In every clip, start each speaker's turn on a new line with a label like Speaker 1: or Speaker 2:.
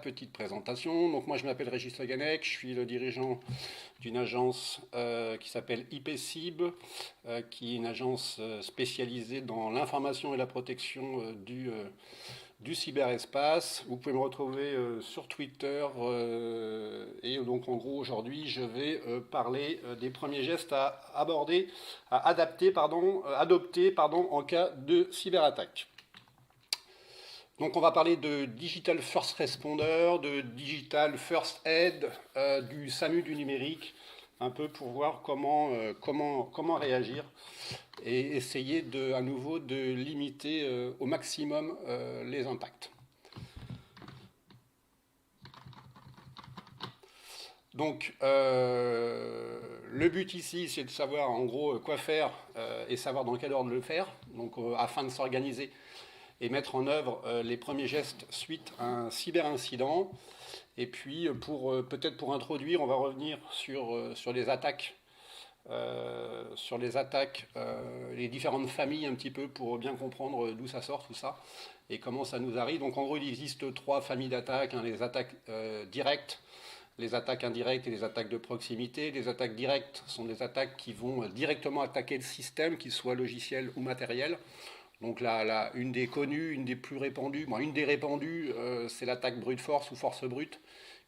Speaker 1: Petite présentation. Donc moi je m'appelle Régis Leganec, je suis le dirigeant d'une agence qui s'appelle IPCIB, qui est une agence spécialisée dans l'information et la protection du cyberespace. Vous pouvez me retrouver sur Twitter et donc en gros aujourd'hui je vais parler des premiers gestes à adopter en cas de cyberattaque. Donc on va parler de Digital First Responder, de Digital First Aid, du SAMU du numérique, un peu pour voir comment réagir et essayer à nouveau de limiter au maximum les impacts. Donc le but ici c'est de savoir en gros quoi faire et savoir dans quel ordre le faire, donc afin de s'organiser et mettre en œuvre les premiers gestes suite à un cyberincident. Et puis, peut-être pour introduire, on va revenir sur les attaques, les différentes familles un petit peu pour bien comprendre d'où ça sort tout ça et comment ça nous arrive. Donc en gros, il existe trois familles d'attaques, hein, les attaques directes, les attaques indirectes et les attaques de proximité. Les attaques directes sont des attaques qui vont directement attaquer le système, qu'il soit logiciel ou matériel. Donc une des connues, une des plus répandues, une des répandues, c'est l'attaque brute force ou force brute,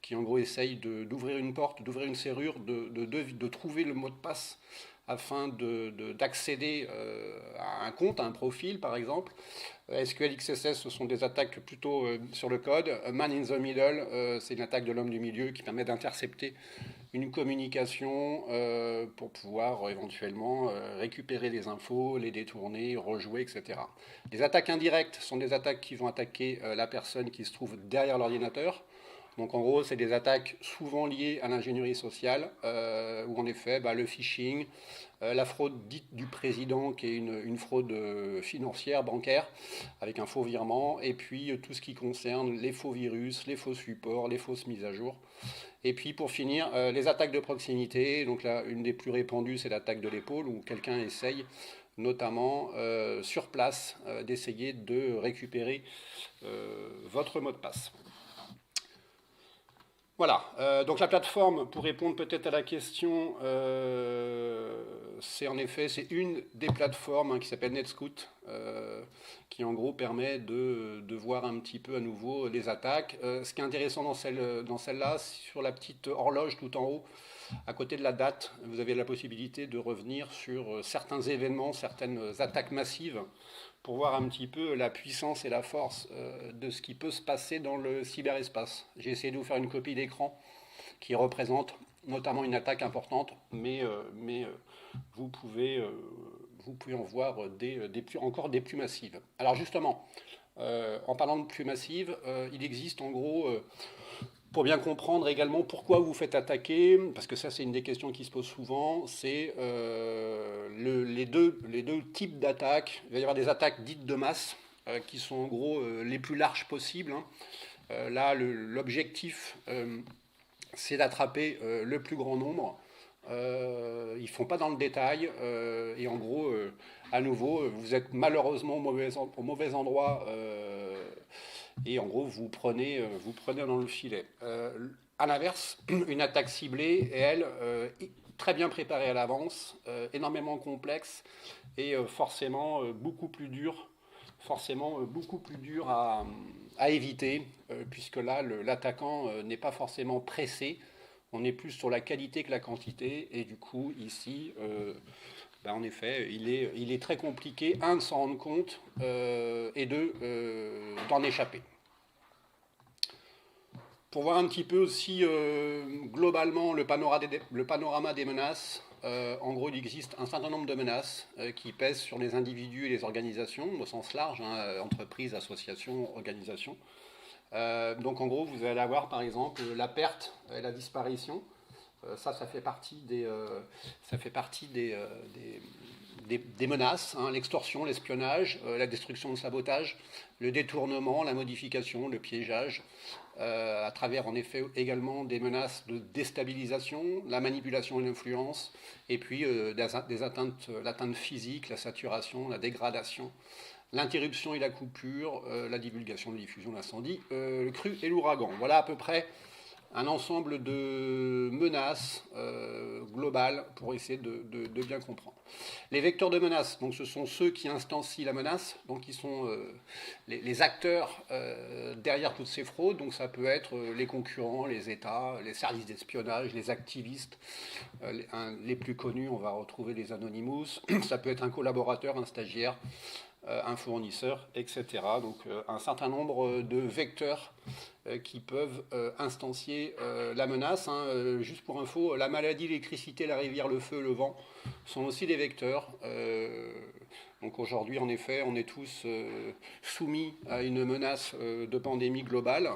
Speaker 1: qui en gros essaye d'ouvrir une porte, d'ouvrir une serrure, de trouver le mot de passe afin d'accéder à un compte, à un profil par exemple. SQL XSS, ce sont des attaques plutôt sur le code. Man in the middle, c'est une attaque de l'homme du milieu qui permet d'intercepter une communication pour pouvoir éventuellement récupérer les infos, les détourner, rejouer, etc. Les attaques indirectes sont des attaques qui vont attaquer la personne qui se trouve derrière l'ordinateur. Donc en gros, c'est des attaques souvent liées à l'ingénierie sociale, où en effet, le phishing, la fraude dite du président, qui est une fraude financière, bancaire, avec un faux virement, et puis tout ce qui concerne les faux virus, les faux supports, les fausses mises à jour. Et puis pour finir, les attaques de proximité. Donc là, une des plus répandues, c'est l'attaque de l'épaule, où quelqu'un essaye notamment sur place d'essayer de récupérer votre mot de passe. Voilà, donc la plateforme, pour répondre peut-être à la question, c'est une des plateformes qui s'appelle NetScout, qui en gros permet de voir un petit peu à nouveau les attaques. Ce qui est intéressant dans celle-là, sur la petite horloge tout en haut, à côté de la date, vous avez la possibilité de revenir sur certains événements, certaines attaques massives, pour voir un petit peu la puissance et la force de ce qui peut se passer dans le cyberespace. J'ai essayé de vous faire une copie d'écran qui représente notamment une attaque importante, mais vous pouvez en voir encore des plus massives. Alors justement, en parlant de plus massives, il existe en gros, pour bien comprendre également pourquoi vous vous faites attaquer, parce que ça c'est une des questions qui se posent souvent, c'est les deux types d'attaques. Il va y avoir des attaques dites de masse, qui sont en gros les plus larges possibles. Là, l'objectif, c'est d'attraper le plus grand nombre. Ils ne font pas dans le détail, et en gros, à nouveau, vous êtes malheureusement au mauvais endroit, et en gros, vous prenez dans le filet. À l'inverse, une attaque ciblée, et elle, très bien préparée à l'avance, énormément complexe, et forcément beaucoup plus dure à éviter, puisque là, l'attaquant n'est pas forcément pressé. On est plus sur la qualité que la quantité, et du coup, ici, en effet, il est très compliqué, de s'en rendre compte, et d'en échapper. Pour voir un petit peu aussi globalement le panorama des menaces, en gros, il existe un certain nombre de menaces qui pèsent sur les individus et les organisations, au sens large, entreprises, associations, organisations. Donc en gros, vous allez avoir par exemple la perte et la disparition. Ça fait partie des menaces, l'extorsion, l'espionnage, la destruction, le sabotage, le détournement, la modification, le piégeage, à travers en effet également des menaces de déstabilisation, la manipulation et l'influence, et puis l'atteinte physique, la saturation, la dégradation, l'interruption et la coupure, la divulgation, la diffusion, l'incendie, le cru et l'ouragan. Voilà à peu près un ensemble de menaces globales pour essayer de bien comprendre. Les vecteurs de menaces, donc ce sont ceux qui instancient la menace, donc qui sont les acteurs derrière toutes ces fraudes. Donc ça peut être les concurrents, les États, les services d'espionnage, les activistes. Les plus connus, on va retrouver les Anonymous. Ça peut être un collaborateur, un stagiaire, un fournisseur, etc. Donc un certain nombre de vecteurs qui peuvent instancier la menace. Juste pour info, la maladie, l'électricité, la rivière, le feu, le vent sont aussi des vecteurs. Donc aujourd'hui, en effet, on est tous soumis à une menace de pandémie globale.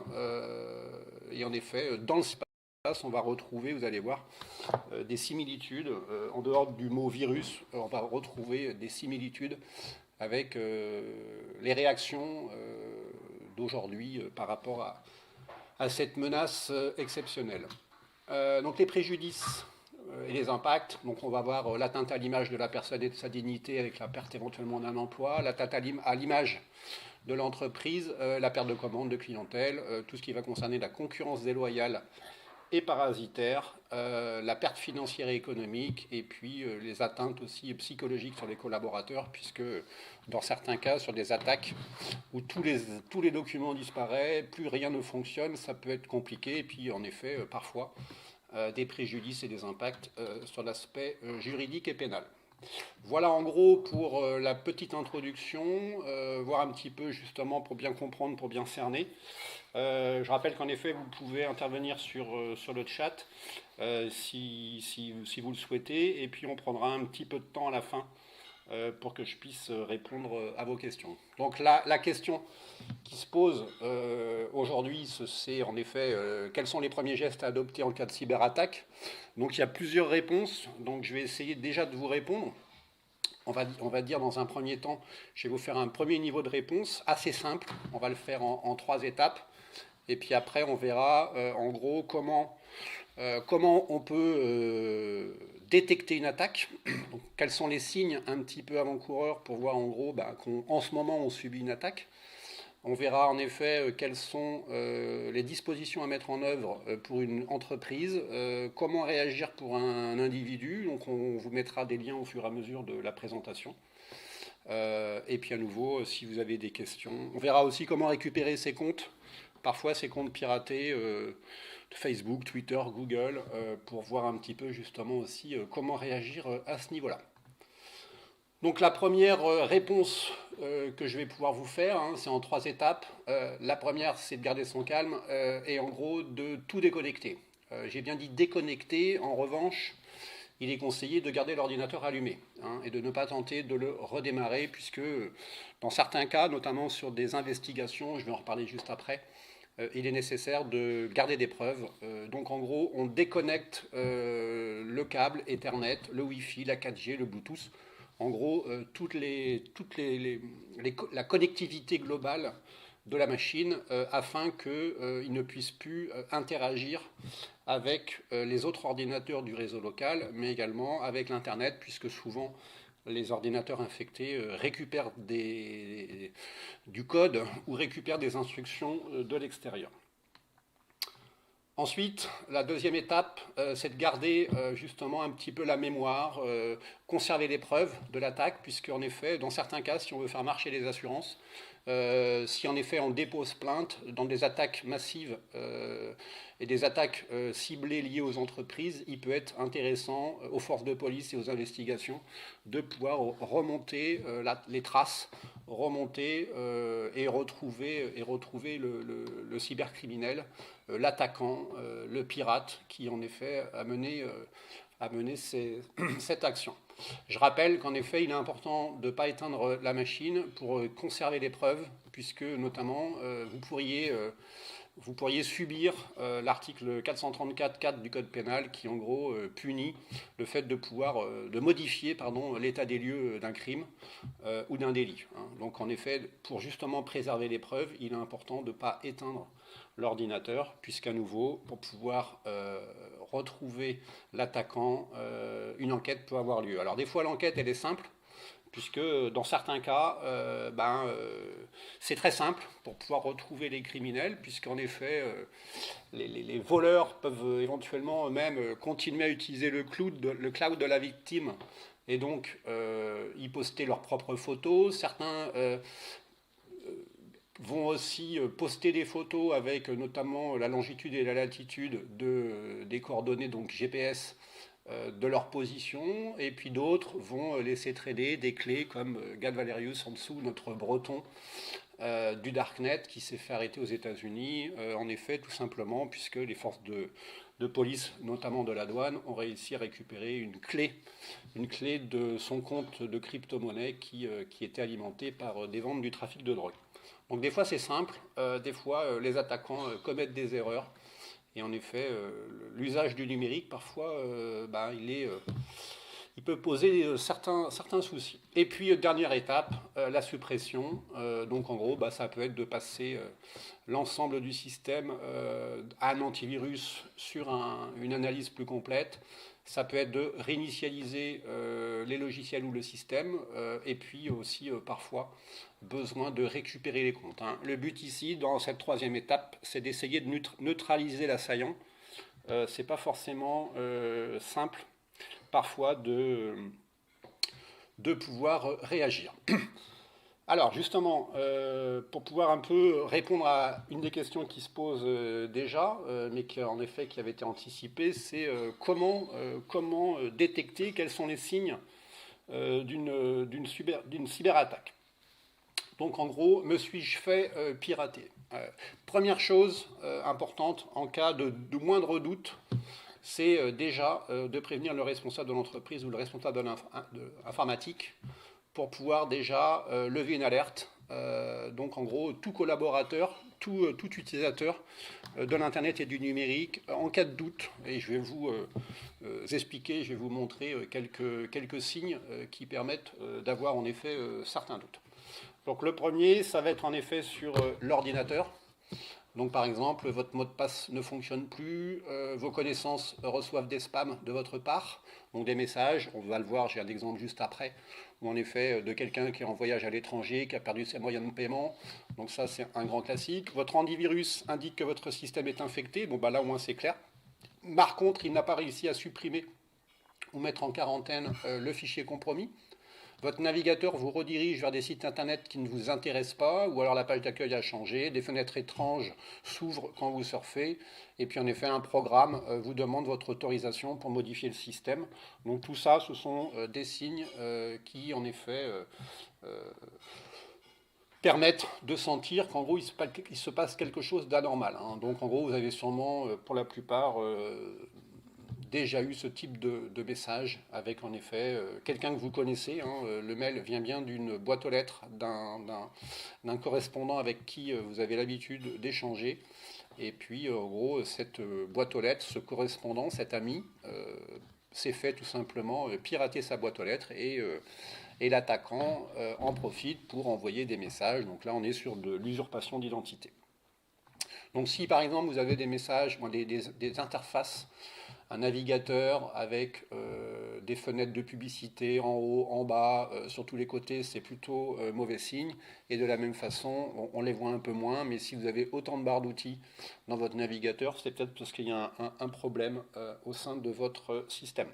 Speaker 1: Et en effet, dans le space, on va retrouver, vous allez voir, des similitudes. En dehors du mot virus, on va retrouver des similitudes avec les réactions d'aujourd'hui par rapport à cette menace exceptionnelle. Donc les préjudices et les impacts, donc on va voir l'atteinte à l'image de la personne et de sa dignité avec la perte éventuellement d'un emploi, l'atteinte à l'image de l'entreprise, la perte de commandes, de clientèle, tout ce qui va concerner la concurrence déloyale et parasitaire, la perte financière et économique, et puis les atteintes aussi psychologiques sur les collaborateurs, puisque dans certains cas, sur des attaques où tous les documents disparaissent, plus rien ne fonctionne, ça peut être compliqué, et puis en effet, parfois, des préjudices et des impacts sur l'aspect juridique et pénal. Voilà en gros pour la petite introduction, voir un petit peu justement pour bien comprendre, pour bien cerner. Je rappelle qu'en effet, vous pouvez intervenir sur le chat si vous le souhaitez, et puis on prendra un petit peu de temps à la fin pour que je puisse répondre à vos questions. Donc la question qui se pose aujourd'hui, c'est en effet quels sont les premiers gestes à adopter en cas de cyberattaque. Donc il y a plusieurs réponses, donc je vais essayer déjà de vous répondre. On va dire dans un premier temps, je vais vous faire un premier niveau de réponse assez simple, on va le faire en 3 étapes. Et puis après, on verra en gros comment on peut détecter une attaque. Donc, quels sont les signes un petit peu avant-coureurs pour voir en gros qu'en ce moment on subit une attaque. On verra en effet quelles sont les dispositions à mettre en œuvre pour une entreprise, comment réagir pour un individu. Donc on vous mettra des liens au fur et à mesure de la présentation. Et puis à nouveau, si vous avez des questions, on verra aussi comment récupérer ces comptes. Parfois ces comptes piratés de Facebook, Twitter, Google, pour voir un petit peu justement aussi comment réagir à ce niveau-là. Donc la première réponse que je vais pouvoir vous faire, c'est en 3 étapes. La première, c'est de garder son calme et en gros de tout déconnecter. J'ai bien dit déconnecter, en revanche, il est conseillé de garder l'ordinateur allumé et de ne pas tenter de le redémarrer puisque dans certains cas, notamment sur des investigations, je vais en reparler juste après, il est nécessaire de garder des preuves. Donc en gros, on déconnecte le câble Ethernet, le Wi-Fi, la 4G, le Bluetooth. En gros, la connectivité globale de la machine afin qu'il ne puisse plus interagir avec les autres ordinateurs du réseau local, mais également avec l'Internet, puisque souvent les ordinateurs infectés récupèrent du code ou récupèrent des instructions de l'extérieur. Ensuite, la deuxième étape, c'est de garder justement un petit peu la mémoire, conserver les preuves de l'attaque, puisque en effet, dans certains cas, si on veut faire marcher les assurances, si en effet on dépose plainte dans des attaques massives et des attaques ciblées liées aux entreprises, il peut être intéressant aux forces de police et aux investigations de pouvoir remonter les traces, remonter et retrouver le cybercriminel, l'attaquant, le pirate qui en effet a mené cette action. Je rappelle qu'en effet, il est important de ne pas éteindre la machine pour conserver les preuves, puisque notamment vous pourriez subir l'article 434.4 du Code pénal qui en gros punit le fait de modifier l'état des lieux d'un crime ou d'un délit. Donc en effet, pour justement préserver les preuves, il est important de ne pas éteindre l'ordinateur, puisqu'à nouveau, pour pouvoir retrouver l'attaquant, une enquête peut avoir lieu. Alors des fois, l'enquête, elle est simple, puisque dans certains cas, c'est très simple pour pouvoir retrouver les criminels, puisqu'en effet, les voleurs peuvent éventuellement eux-mêmes continuer à utiliser le cloud de la victime, et donc y poster leurs propres photos. Certains vont aussi poster des photos avec notamment la longitude et la latitude des coordonnées, donc GPS, de leur position, et puis d'autres vont laisser traîner des clés comme Gad Valerius en dessous, notre breton du Darknet qui s'est fait arrêter aux États-Unis, en effet, tout simplement, puisque les forces de police, notamment de la douane, ont réussi à récupérer une clé de son compte de crypto-monnaie qui était alimenté par des ventes du trafic de drogue. Donc des fois c'est simple, des fois les attaquants commettent des erreurs, et en effet l'usage du numérique parfois il peut poser certains soucis. Et puis dernière étape, la suppression. Donc en gros ça peut être de passer l'ensemble du système à un antivirus sur une analyse plus complète. Ça peut être de réinitialiser les logiciels ou le système, et puis aussi parfois besoin de récupérer les comptes. Le but ici, dans cette troisième étape, c'est d'essayer de neutraliser l'assaillant. C'est pas forcément simple parfois de pouvoir réagir. Alors justement, pour pouvoir un peu répondre à une des questions qui se posent déjà, mais qui en effet qui avait été anticipée, c'est comment détecter quels sont les signes d'une cyberattaque. Donc en gros, me suis-je fait pirater? Première chose importante, en cas de moindre doute, c'est déjà de prévenir le responsable de l'entreprise ou le responsable de l'informatique pour pouvoir déjà lever une alerte. Donc en gros, tout collaborateur, tout utilisateur de l'Internet et du numérique, en cas de doute, et je vais vous expliquer, je vais vous montrer quelques signes qui permettent d'avoir en effet certains doutes. Donc le premier, ça va être en effet sur l'ordinateur. Donc par exemple, votre mot de passe ne fonctionne plus, vos connaissances reçoivent des spams de votre part, donc des messages, on va le voir, j'ai un exemple juste après, ou en effet de quelqu'un qui est en voyage à l'étranger, qui a perdu ses moyens de paiement, donc ça c'est un grand classique. Votre antivirus indique que votre système est infecté, bon bah là au moins c'est clair. Par contre, il n'a pas réussi à supprimer ou mettre en quarantaine le fichier compromis. Votre navigateur vous redirige vers des sites internet qui ne vous intéressent pas, ou alors la page d'accueil a changé, des fenêtres étranges s'ouvrent quand vous surfez, et puis en effet un programme vous demande votre autorisation pour modifier le système. Donc tout ça, ce sont des signes qui en effet permettent de sentir qu'en gros il se passe quelque chose d'anormal. Donc en gros vous avez sûrement pour la plupart déjà eu ce type de message avec en effet quelqu'un que vous connaissez. Le mail vient bien d'une boîte aux lettres d'un correspondant avec qui vous avez l'habitude d'échanger. Et puis en gros cette boîte aux lettres, ce correspondant, cet ami, s'est fait tout simplement pirater sa boîte aux lettres et l'attaquant en profite pour envoyer des messages. Donc là on est sur de l'usurpation d'identité. Donc si par exemple vous avez des messages, des interfaces, un navigateur avec des fenêtres de publicité en haut, en bas, sur tous les côtés, c'est plutôt mauvais signe. Et de la même façon, on les voit un peu moins, mais si vous avez autant de barres d'outils dans votre navigateur, c'est peut-être parce qu'il y a un problème au sein de votre système.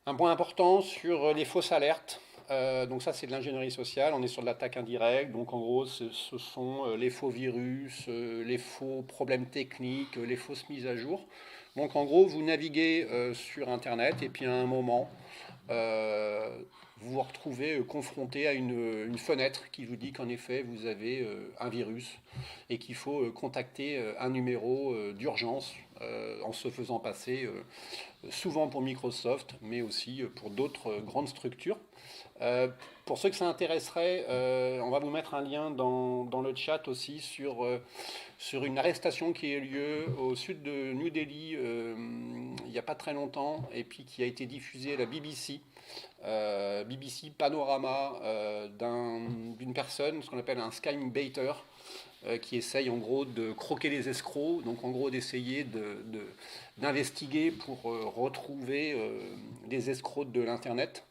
Speaker 1: Un point important sur les fausses alertes. Donc ça c'est de l'ingénierie sociale, on est sur de l'attaque indirecte, donc en gros ce sont les faux virus, les faux problèmes techniques, les fausses mises à jour. Donc en gros vous naviguez sur internet et puis à un moment vous vous retrouvez confronté à une fenêtre qui vous dit qu'en effet vous avez un virus et qu'il faut contacter un numéro d'urgence en se faisant passer souvent pour Microsoft mais aussi pour d'autres grandes structures. Pour ceux que ça intéresserait, on va vous mettre un lien dans le chat aussi sur une arrestation qui a eu lieu au sud de New Delhi il n'y a pas très longtemps et puis qui a été diffusée à la BBC. BBC Panorama d'une personne, ce qu'on appelle un scam baiter, qui essaye en gros de croquer les escrocs, donc en gros d'essayer d'investiguer pour retrouver des escrocs de l'internet.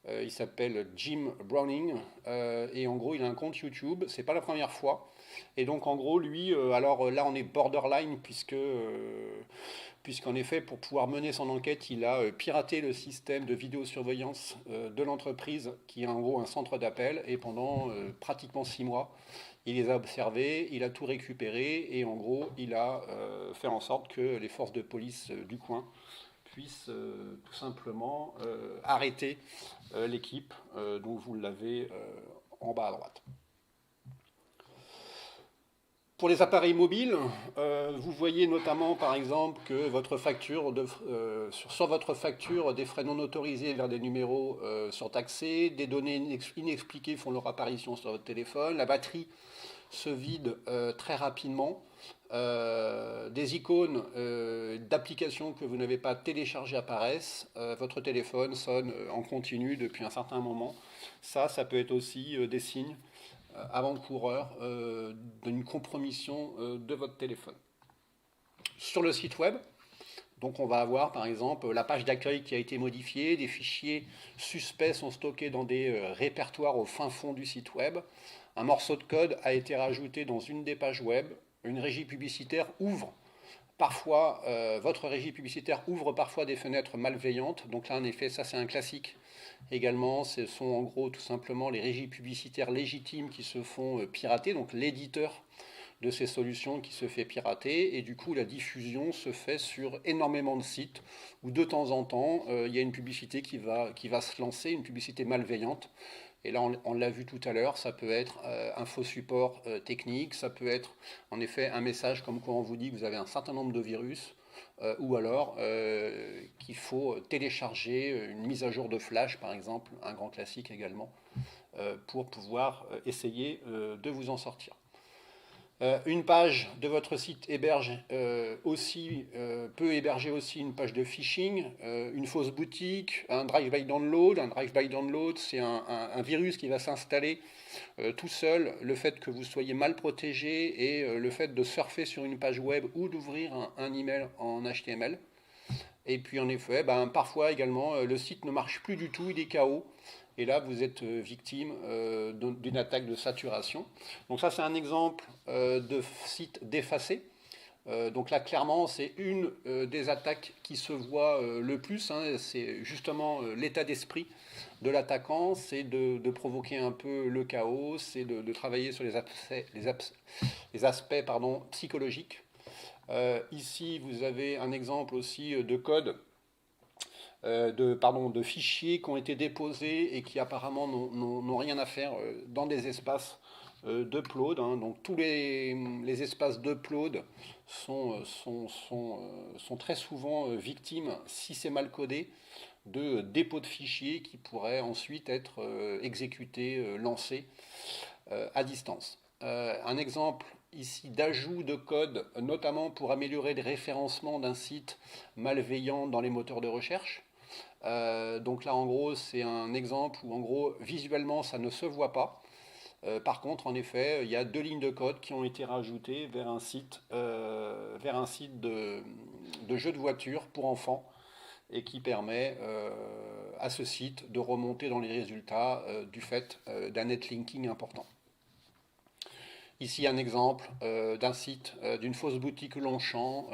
Speaker 1: Il s'appelle Jim Browning et en gros il a un compte YouTube. C'est pas la première fois. Et donc en gros lui, alors là on est borderline puisqu'en effet pour pouvoir mener son enquête il a piraté le système de vidéosurveillance de l'entreprise qui est en gros un centre d'appel et pendant pratiquement 6 mois il les a observés, il a tout récupéré et en gros il a fait en sorte que les forces de police du coin puissent tout simplement arrêter l'équipe dont vous l'avez en bas à droite. Pour les appareils mobiles, vous voyez notamment par exemple que votre facture sur votre facture, des frais non autorisés vers des numéros surtaxés, des données inexpliquées font leur apparition sur votre téléphone, la batterie se vide très rapidement, des icônes d'applications que vous n'avez pas téléchargées apparaissent, votre téléphone sonne en continu depuis un certain moment. Ça peut être aussi des signes avant-coureurs d'une compromission de votre téléphone. Sur le site web, donc on va avoir par exemple la page d'accueil qui a été modifiée, des fichiers suspects sont stockés dans des répertoires au fin fond du site web, un morceau de code a été rajouté dans une des pages web, une régie publicitaire ouvre parfois, votre régie publicitaire ouvre parfois des fenêtres malveillantes, donc là en effet ça c'est un classique également, ce sont en gros tout simplement les régies publicitaires légitimes qui se font pirater, donc l'éditeur de ces solutions qui se fait pirater, et du coup la diffusion se fait sur énormément de sites où de temps en temps il y a une publicité qui va se lancer, une publicité malveillante. Et là, on l'a vu tout à l'heure, ça peut être un faux support technique, ça peut être en effet un message comme quoi on vous dit que vous avez un certain nombre de virus, ou alors qu'il faut télécharger une mise à jour de Flash, par exemple, un grand classique également, pour pouvoir essayer de vous en sortir. Une page de votre site peut héberger aussi une page de phishing, une fausse boutique, un drive-by download. Un drive-by download, c'est un virus qui va s'installer tout seul. Le fait que vous soyez mal protégé et le fait de surfer sur une page web ou d'ouvrir un email en HTML. Et puis en effet, parfois également, le site ne marche plus du tout, il est KO. Et là, vous êtes victime d'une attaque de saturation. Donc ça, c'est un exemple de site défacé. Donc là, clairement, c'est une des attaques qui se voit le plus. C'est justement l'état d'esprit de l'attaquant, c'est de provoquer un peu le chaos, c'est de travailler sur les aspects psychologiques. Ici, vous avez un exemple aussi de code. De fichiers qui ont été déposés et qui apparemment n'ont rien à faire dans des espaces d'upload. Donc tous les espaces d'upload sont très souvent victimes, si c'est mal codé, de dépôts de fichiers qui pourraient ensuite être exécutés, lancés à distance. Un exemple ici d'ajout de code, notamment pour améliorer le référencement d'un site malveillant dans les moteurs de recherche. Donc là en gros c'est un exemple où en gros visuellement ça ne se voit pas. Par contre en effet il y a 2 lignes de code qui ont été rajoutées vers un site de jeux de voitures pour enfants et qui permet à ce site de remonter dans les résultats du fait d'un netlinking important. Ici un exemple d'un site, d'une fausse boutique Longchamp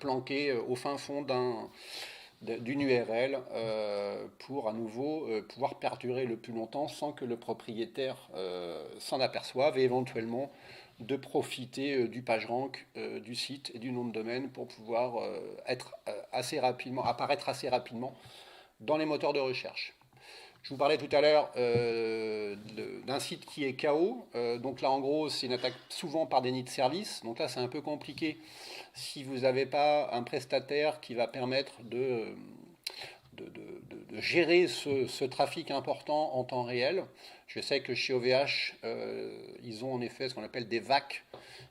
Speaker 1: planquée au fin fond d'une URL pour à nouveau pouvoir perdurer le plus longtemps sans que le propriétaire s'en aperçoive et éventuellement de profiter du PageRank du site et du nom de domaine pour pouvoir apparaître assez rapidement dans les moteurs de recherche. Je vous parlais tout à l'heure d'un site qui est KO. Donc là, en gros, c'est une attaque souvent par déni de service. Donc là, c'est un peu compliqué si vous n'avez pas un prestataire qui va permettre de gérer ce trafic important en temps réel. Je sais que chez OVH, ils ont en effet ce qu'on appelle des VAC,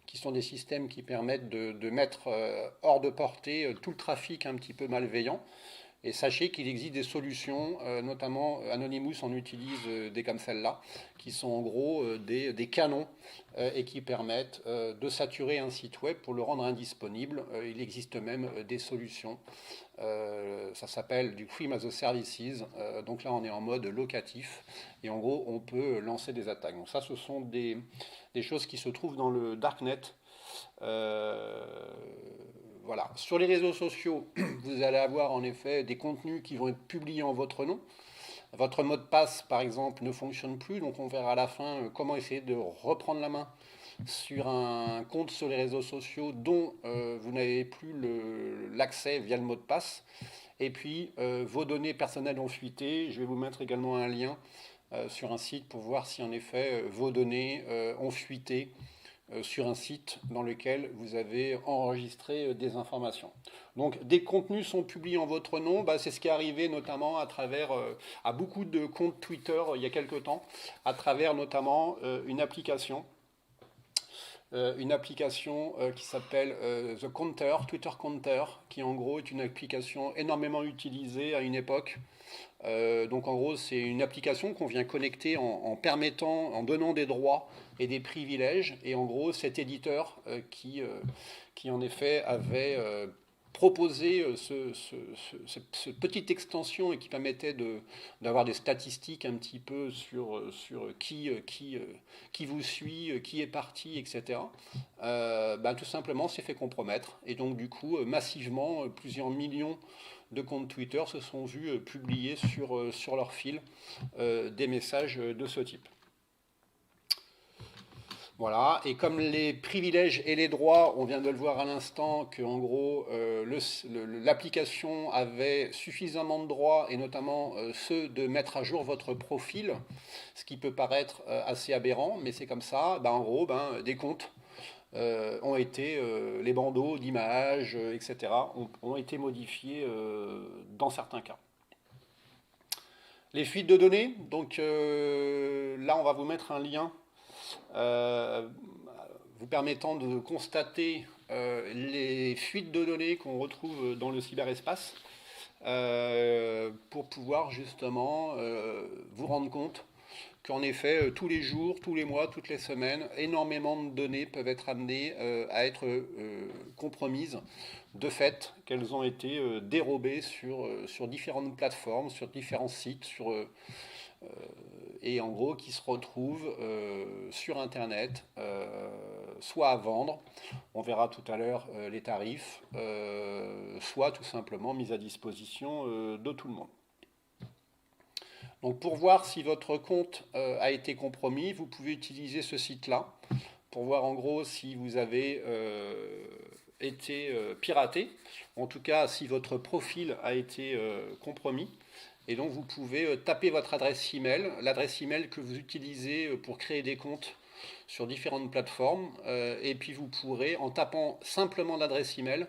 Speaker 1: qui sont des systèmes qui permettent de mettre hors de portée tout le trafic un petit peu malveillant. Et sachez qu'il existe des solutions, notamment Anonymous en utilise des comme celle-là, qui sont en gros des canons et qui permettent de saturer un site web pour le rendre indisponible. Il existe même des solutions. Ça s'appelle du Cream as a Services. Donc là, on est en mode locatif. Et en gros, on peut lancer des attaques. Donc ça, ce sont des choses qui se trouvent dans le Darknet. Voilà. Sur les réseaux sociaux, vous allez avoir en effet des contenus qui vont être publiés en votre nom. Votre mot de passe, par exemple, ne fonctionne plus, donc on verra à la fin comment essayer de reprendre la main sur un compte sur les réseaux sociaux dont vous n'avez plus l'accès via le mot de passe. Et puis, vos données personnelles ont fuité. Je vais vous mettre également un lien sur un site pour voir si en effet vos données ont fuité sur un site dans lequel vous avez enregistré des informations. Donc des contenus sont publiés en votre nom, c'est ce qui est arrivé notamment à travers à beaucoup de comptes Twitter il y a quelque temps, à travers notamment une application qui s'appelle The Counter, Twitter Counter, qui en gros est une application énormément utilisée à une époque. Donc en gros, c'est une application qu'on vient connecter en permettant, en donnant des droits et des privilèges. Et en gros, cet éditeur qui en effet avait proposé cette petite extension et qui permettait d'avoir des statistiques un petit peu sur qui vous suit, qui est parti, etc. Tout simplement s'est fait compromettre. Et donc du coup, massivement, plusieurs millions de comptes Twitter se sont vus publier sur leur fil des messages de ce type. Voilà, et comme les privilèges et les droits, on vient de le voir à l'instant, qu'en gros, l'application avait suffisamment de droits, et notamment ceux de mettre à jour votre profil, ce qui peut paraître assez aberrant, mais c'est comme ça, en gros, des comptes ont été, les bandeaux d'images, etc., ont été modifiés dans certains cas. Les fuites de données, donc là on va vous mettre un lien vous permettant de constater les fuites de données qu'on retrouve dans le cyberespace pour pouvoir justement vous rendre compte qu'en effet, tous les jours, tous les mois, toutes les semaines, énormément de données peuvent être amenées à être compromises de fait qu'elles ont été dérobées sur différentes plateformes, sur différents sites, et en gros qui se retrouvent sur Internet, soit à vendre, on verra tout à l'heure les tarifs, soit tout simplement mis à disposition de tout le monde. Donc pour voir si votre compte a été compromis, vous pouvez utiliser ce site-là pour voir en gros si vous avez été piraté, en tout cas si votre profil a été compromis. Et donc vous pouvez taper votre adresse email, l'adresse email que vous utilisez pour créer des comptes sur différentes plateformes, et puis vous pourrez, en tapant simplement l'adresse email,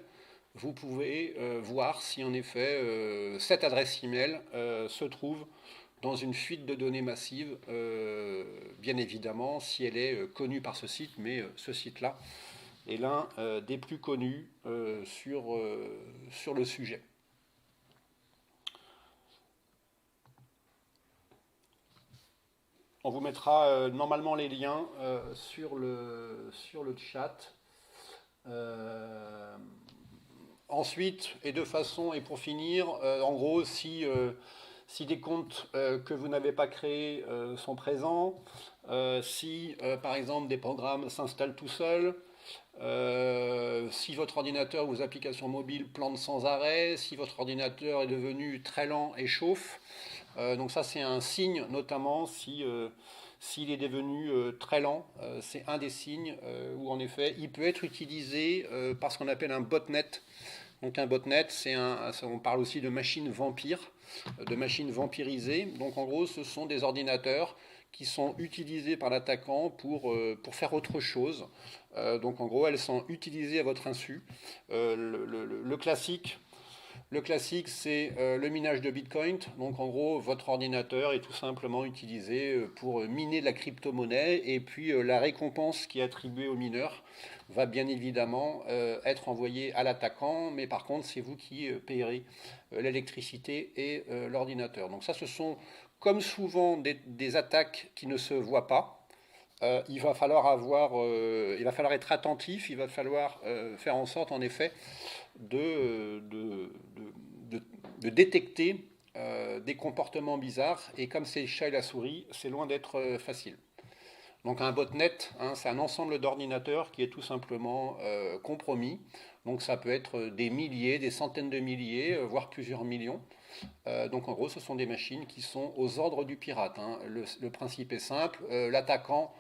Speaker 1: vous pouvez voir si en effet cette adresse email se trouve dans une fuite de données massive, bien évidemment, si elle est connue par ce site, mais ce site-là est l'un des plus connus sur le sujet. On vous mettra normalement les liens sur le chat. Ensuite, et de façon, et pour finir, en gros, si des comptes que vous n'avez pas créés sont présents, si par exemple des programmes s'installent tout seuls, si votre ordinateur ou vos applications mobiles plantent sans arrêt, si votre ordinateur est devenu très lent et chauffe, donc ça c'est un signe, notamment s'il est devenu très lent, c'est un des signes où en effet il peut être utilisé par ce qu'on appelle un botnet. Donc un botnet, on parle aussi de machines vampires, de machines vampirisées. Donc en gros, ce sont des ordinateurs qui sont utilisés par l'attaquant pour faire autre chose. Donc en gros, elles sont utilisées à votre insu. Le classique Le classique, c'est le minage de Bitcoin. Donc en gros, votre ordinateur est tout simplement utilisé pour miner de la crypto-monnaie et puis la récompense qui est attribuée aux mineurs va bien évidemment être envoyée à l'attaquant, mais par contre, c'est vous qui payerez l'électricité et l'ordinateur. Donc ça, ce sont comme souvent des attaques qui ne se voient pas. Il va falloir être attentif, il va falloir faire en sorte en effet de détecter des comportements bizarres. Et comme c'est le chat et la souris, c'est loin d'être facile. Donc un botnet, hein, c'est un ensemble d'ordinateurs qui est tout simplement compromis. Donc ça peut être des milliers, des centaines de milliers, voire plusieurs millions. Donc en gros, ce sont des machines qui sont aux ordres du pirate. Hein. Le principe est simple, l'attaquant,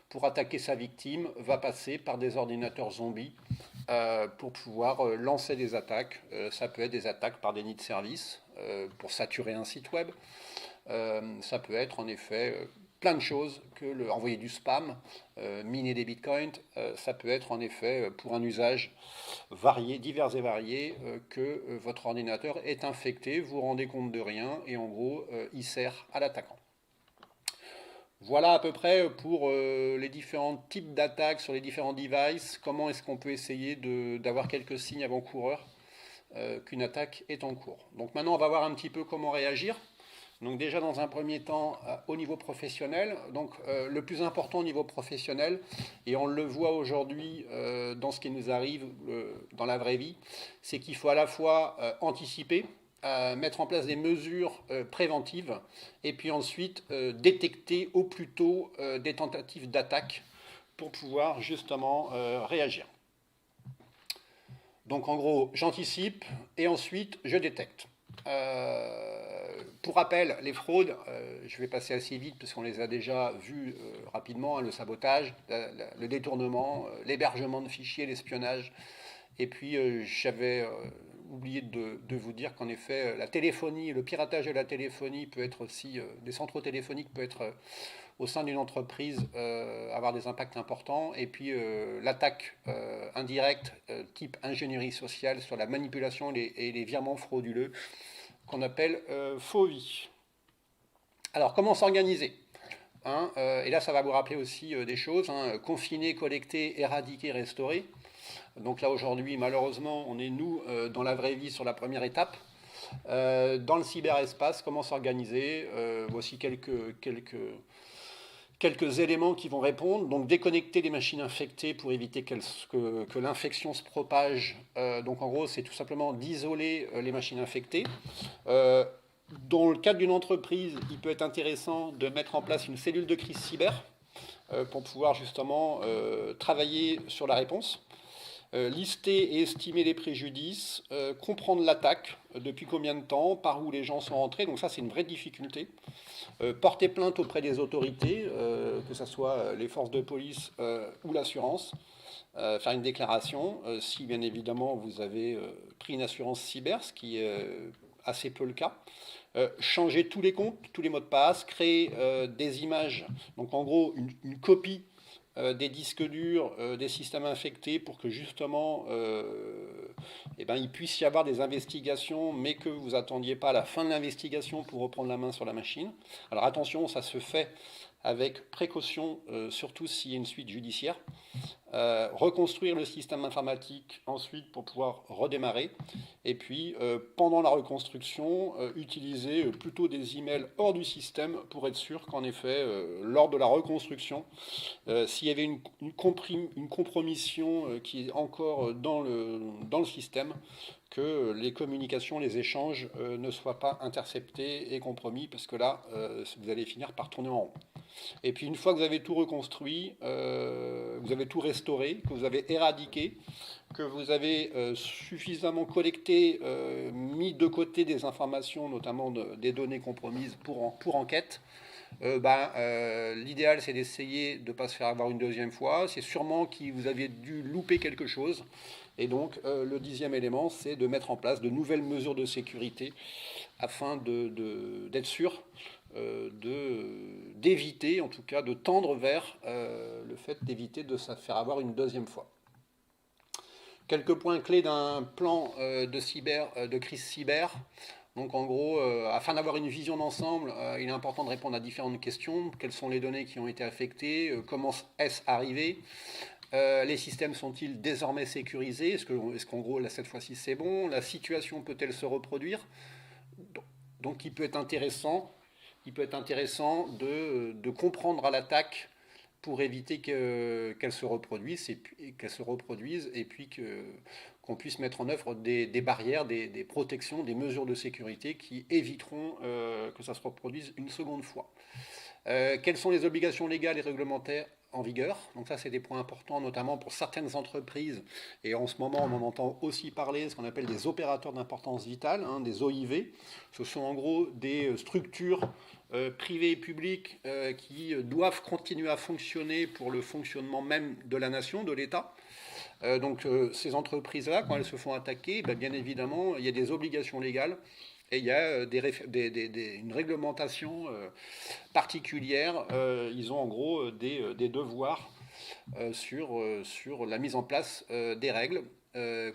Speaker 1: pour attaquer sa victime, va passer par des ordinateurs zombies pour pouvoir lancer des attaques. Ça peut être des attaques par déni de service pour saturer un site web. Ça peut être en effet plein de choses, envoyer du spam, miner des bitcoins. Ça peut être en effet pour un usage varié, divers et varié, que votre ordinateur est infecté, vous vous rendez compte de rien et en gros il sert à l'attaquant. Voilà à peu près pour les différents types d'attaques sur les différents devices. Comment est-ce qu'on peut essayer d'avoir quelques signes avant-coureurs qu'une attaque est en cours. Donc maintenant, on va voir un petit peu comment réagir. Donc déjà, dans un premier temps, au niveau professionnel. Donc le plus important au niveau professionnel, et on le voit aujourd'hui dans ce qui nous arrive dans la vraie vie, c'est qu'il faut à la fois anticiper, mettre en place des mesures préventives et puis ensuite détecter au plus tôt des tentatives d'attaque pour pouvoir justement réagir. Donc en gros, j'anticipe et ensuite je détecte. Pour rappel, les fraudes, je vais passer assez vite parce qu'on les a déjà vues rapidement, hein, le sabotage, le détournement, l'hébergement de fichiers, l'espionnage. Et puis j'avais oublié de vous dire qu'en effet, la téléphonie, le piratage de la téléphonie peut être aussi, des centraux téléphoniques peut être au sein d'une entreprise avoir des impacts importants. Et puis l'attaque indirecte type ingénierie sociale sur la manipulation et les virements frauduleux qu'on appelle FOVI. Alors comment s'organiser, hein, et là ça va vous rappeler aussi des choses, hein, confiner, collecter, éradiquer, restaurer. Donc là aujourd'hui malheureusement on est nous dans la vraie vie sur la première étape. Dans le cyberespace, comment s'organiser, voici quelques éléments qui vont répondre. Donc déconnecter les machines infectées pour éviter que l'infection se propage. Donc en gros, c'est tout simplement d'isoler les machines infectées. Dans le cadre d'une entreprise, il peut être intéressant de mettre en place une cellule de crise cyber pour pouvoir justement travailler sur la réponse. Lister et estimer les préjudices, comprendre l'attaque, depuis combien de temps, par où les gens sont rentrés, donc ça c'est une vraie difficulté. Porter plainte auprès des autorités, que ce soit les forces de police ou l'assurance, faire une déclaration, si bien évidemment vous avez pris une assurance cyber, ce qui est assez peu le cas. Changer tous les comptes, tous les mots de passe, créer des images, donc en gros une copie des disques durs, des systèmes infectés pour que justement il puisse y avoir des investigations, mais que vous attendiez pas à la fin de l'investigation pour reprendre la main sur la machine. Alors attention, ça se fait avec précaution, surtout s'il y a une suite judiciaire. Reconstruire le système informatique ensuite pour pouvoir redémarrer. Et puis, pendant la reconstruction, utiliser plutôt des emails hors du système pour être sûr qu'en effet, lors de la reconstruction, s'il y avait une compromission qui est encore dans le système, que les communications, les échanges ne soient pas interceptés et compromis, parce que là, vous allez finir par tourner en rond. Et puis une fois que vous avez tout reconstruit, vous avez tout restauré, que vous avez éradiqué, que vous avez suffisamment collecté, mis de côté des informations, notamment des données compromises pour enquête, l'idéal c'est d'essayer de ne pas se faire avoir une deuxième fois. C'est sûrement que vous aviez dû louper quelque chose. Et donc le 10e élément, c'est de mettre en place de nouvelles mesures de sécurité afin d'être sûr d'éviter, en tout cas de tendre vers le fait d'éviter de se faire avoir une deuxième fois. Quelques points clés d'un plan de crise cyber. Donc en gros, afin d'avoir une vision d'ensemble, il est important de répondre à différentes questions. Quelles sont les données qui ont été affectées? Comment est-ce arrivé? Les systèmes sont-ils désormais sécurisés? Est-ce qu'en gros, là, cette fois-ci, c'est bon? La situation peut-elle se reproduire? Donc il peut être intéressant de comprendre à l'attaque pour éviter qu'elle se reproduise et puis qu'on puisse mettre en œuvre des barrières, des protections, des mesures de sécurité qui éviteront que ça se reproduise une seconde fois. Quelles sont les obligations légales et réglementaires en vigueur? Donc ça, c'est des points importants, notamment pour certaines entreprises. Et en ce moment, on en entend aussi parler, ce qu'on appelle des opérateurs d'importance vitale, hein, des OIV. Ce sont en gros des structures privées et publiques qui doivent continuer à fonctionner pour le fonctionnement même de la nation, de l'État. Donc ces entreprises-là, quand elles se font attaquer, bien évidemment, il y a des obligations légales et il y a une réglementation particulière. Ils ont en gros des devoirs sur la mise en place des règles.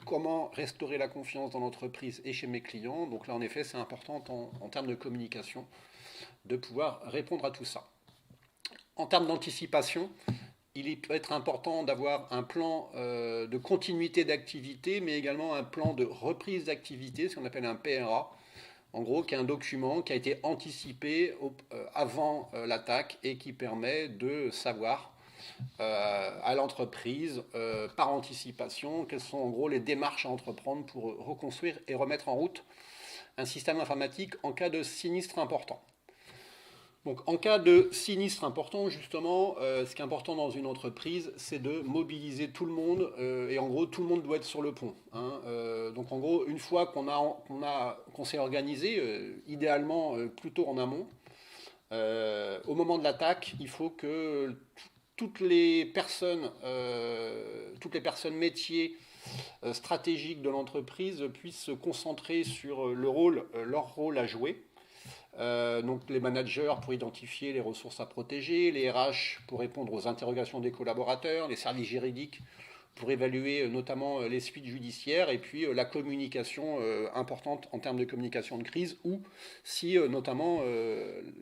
Speaker 1: Comment restaurer la confiance dans l'entreprise et chez mes clients. Donc là, en effet, c'est important en termes de communication de pouvoir répondre à tout ça. En termes d'anticipation, il peut être important d'avoir un plan de continuité d'activité, mais également un plan de reprise d'activité, ce qu'on appelle un PRA. En gros, qui est un document qui a été anticipé avant l'attaque et qui permet de savoir à l'entreprise, par anticipation, quelles sont en gros les démarches à entreprendre pour reconstruire et remettre en route un système informatique en cas de sinistre important. Donc, en cas de sinistre important, justement, ce qui est important dans une entreprise, c'est de mobiliser tout le monde, et en gros, tout le monde doit être sur le pont, hein. Donc, en gros, une fois qu'on s'est organisé, idéalement plutôt en amont, au moment de l'attaque, il faut que toutes les personnes métiers stratégiques de l'entreprise puissent se concentrer sur leur rôle à jouer. Donc les managers pour identifier les ressources à protéger, les RH pour répondre aux interrogations des collaborateurs, les services juridiques pour évaluer notamment les suites judiciaires, et puis la communication importante en termes de communication de crise, ou si notamment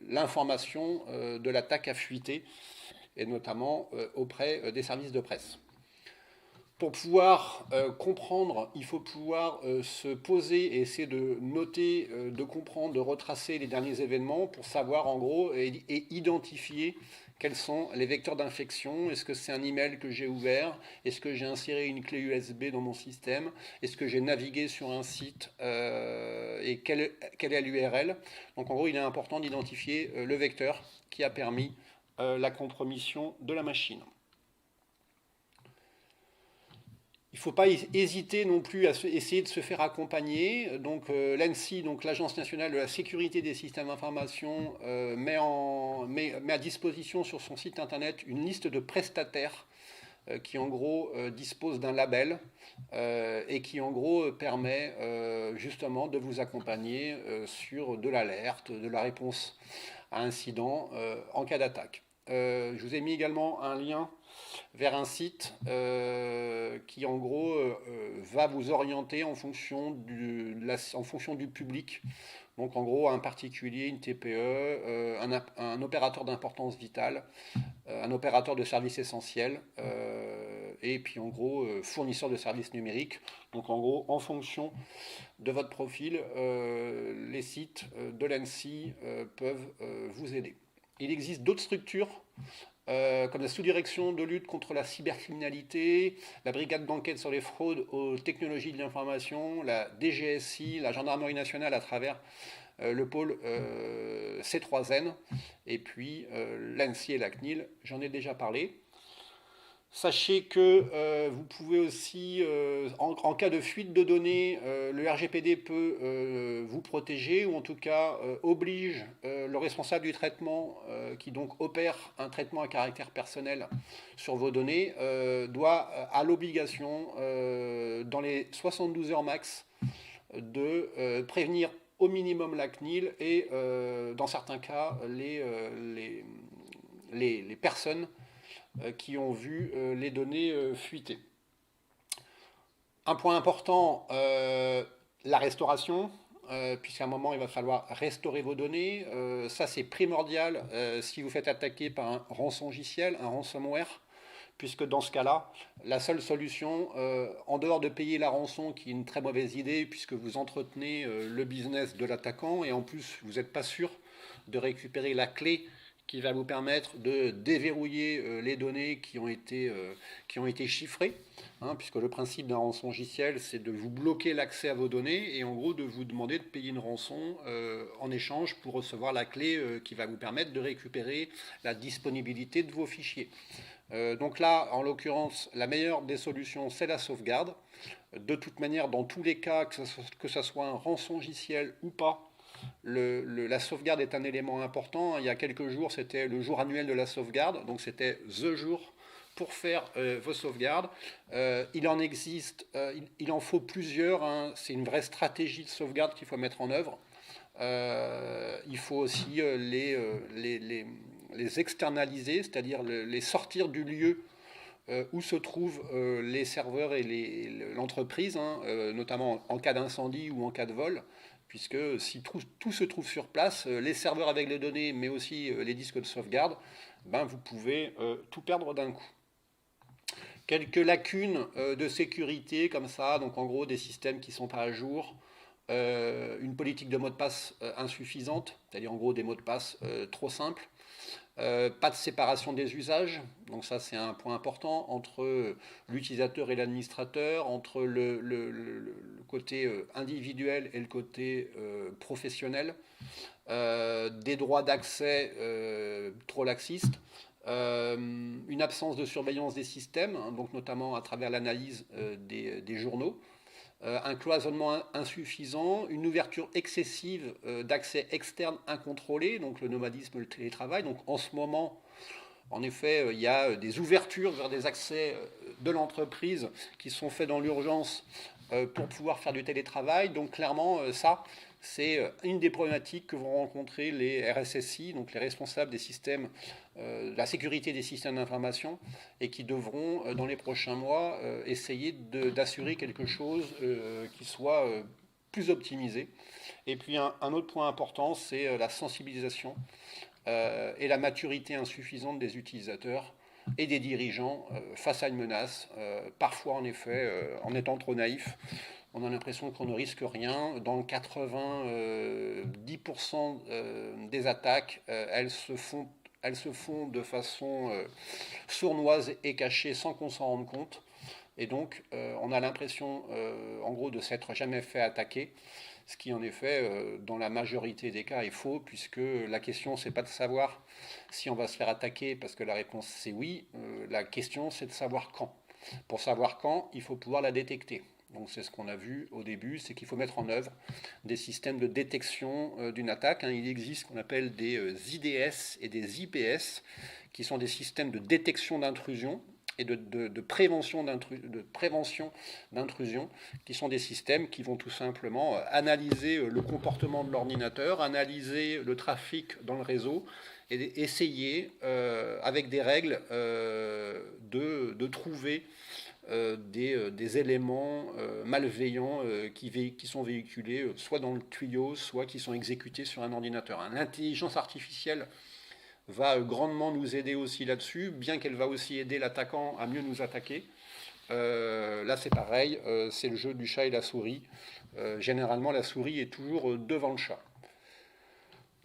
Speaker 1: l'information de l'attaque a fuité, et notamment auprès des services de presse. Pour pouvoir comprendre, il faut pouvoir se poser et essayer de noter, de comprendre, de retracer les derniers événements pour savoir en gros et identifier quels sont les vecteurs d'infection. Est-ce que c'est un email que j'ai ouvert? Est-ce que j'ai inséré une clé USB dans mon système? Est-ce que j'ai navigué sur un site et quelle est l'URL? Donc en gros, il est important d'identifier le vecteur qui a permis la compromission de la machine. Il ne faut pas hésiter non plus à essayer de se faire accompagner. Donc l'ANSSI, donc l'Agence nationale de la sécurité des systèmes d'information, met à disposition sur son site internet une liste de prestataires qui en gros dispose d'un label et qui en gros permet justement de vous accompagner sur de l'alerte, de la réponse à incident en cas d'attaque. Je vous ai mis également un lien vers un site qui en gros va vous orienter en fonction du public. Donc en gros un particulier, une TPE, un opérateur d'importance vitale, un opérateur de services essentiels, et puis en gros fournisseur de services numériques. Donc en gros en fonction de votre profil, les sites de l'ANSSI peuvent vous aider. Il existe d'autres structures comme la sous-direction de lutte contre la cybercriminalité, la brigade d'enquête sur les fraudes aux technologies de l'information, la DGSI, la gendarmerie nationale à travers le pôle C3N, et puis l'ANSSI et la CNIL, j'en ai déjà parlé. Sachez que vous pouvez aussi, en cas de fuite de données, le RGPD peut vous protéger, ou en tout cas oblige le responsable du traitement, qui donc opère un traitement à caractère personnel sur vos données, a l'obligation, dans les 72 heures max, de prévenir au minimum la CNIL et, dans certains cas, les personnes qui ont vu les données fuiter. Un point important, la restauration, puisqu'à un moment, il va falloir restaurer vos données. Ça, c'est primordial si vous faites attaquer par un rançongiciel, un ransomware, puisque dans ce cas-là, la seule solution, en dehors de payer la rançon, qui est une très mauvaise idée, puisque vous entretenez le business de l'attaquant, et en plus, vous n'êtes pas sûr de récupérer la clé qui va vous permettre de déverrouiller les données qui ont été chiffrées, hein, puisque le principe d'un rançongiciel, c'est de vous bloquer l'accès à vos données et en gros de vous demander de payer une rançon en échange pour recevoir la clé qui va vous permettre de récupérer la disponibilité de vos fichiers. Donc là, en l'occurrence, la meilleure des solutions, c'est la sauvegarde. De toute manière, dans tous les cas, que ça soit un rançongiciel ou pas, la sauvegarde est un élément important. Il y a quelques jours, c'était le jour annuel de la sauvegarde, donc c'était the jour pour faire vos sauvegardes. Il en existe, il en faut plusieurs, hein. C'est une vraie stratégie de sauvegarde qu'il faut mettre en œuvre. Il faut aussi les externaliser, c'est-à-dire les sortir du lieu où se trouvent les serveurs et l'entreprise, hein, notamment en cas d'incendie ou en cas de vol, puisque si tout se trouve sur place, les serveurs avec les données, mais aussi les disques de sauvegarde, ben, vous pouvez tout perdre d'un coup. Quelques lacunes de sécurité comme ça, donc en gros des systèmes qui ne sont pas à jour, une politique de mot de passe insuffisante, c'est-à-dire en gros des mots de passe trop simples, pas de séparation des usages, donc ça c'est un point important entre l'utilisateur et l'administrateur, entre le côté individuel et le côté professionnel, des droits d'accès trop laxistes, une absence de surveillance des systèmes, hein, donc notamment à travers l'analyse des journaux, un cloisonnement insuffisant, une ouverture excessive d'accès externe incontrôlé, donc le nomadisme, le télétravail. Donc en ce moment, en effet, il y a des ouvertures vers des accès de l'entreprise qui sont faits dans l'urgence pour pouvoir faire du télétravail. Donc clairement, ça, c'est une des problématiques que vont rencontrer les RSSI, donc les responsables des systèmes, de la sécurité des systèmes d'information, et qui devront, dans les prochains mois, essayer d'assurer quelque chose qui soit plus optimisé. Et puis un autre point important, c'est la sensibilisation et la maturité insuffisante des utilisateurs et des dirigeants face à une menace. Parfois, en effet, en étant trop naïf, on a l'impression qu'on ne risque rien. Dans 90% des attaques, elles se font de façon sournoise et cachée sans qu'on s'en rende compte. Et donc, on a l'impression, en gros, de s'être jamais fait attaquer, ce qui, en effet, dans la majorité des cas, est faux, puisque la question, c'est pas de savoir si on va se faire attaquer, parce que la réponse, c'est oui. La question, c'est de savoir quand. Pour savoir quand, il faut pouvoir la détecter. Donc c'est ce qu'on a vu au début, c'est qu'il faut mettre en œuvre des systèmes de détection d'une attaque. Hein. Il existe ce qu'on appelle des IDS et des IPS, qui sont des systèmes de détection d'intrusion et de prévention d'intrusion, qui sont des systèmes qui vont tout simplement analyser le comportement de l'ordinateur, analyser le trafic dans le réseau, et essayer, avec des règles, de trouver des éléments malveillants qui sont véhiculés soit dans le tuyau, soit qui sont exécutés sur un ordinateur. L'intelligence artificielle va grandement nous aider aussi là-dessus, bien qu'elle va aussi aider l'attaquant à mieux nous attaquer. Là c'est pareil, c'est le jeu du chat et la souris. Généralement la souris est toujours devant le chat.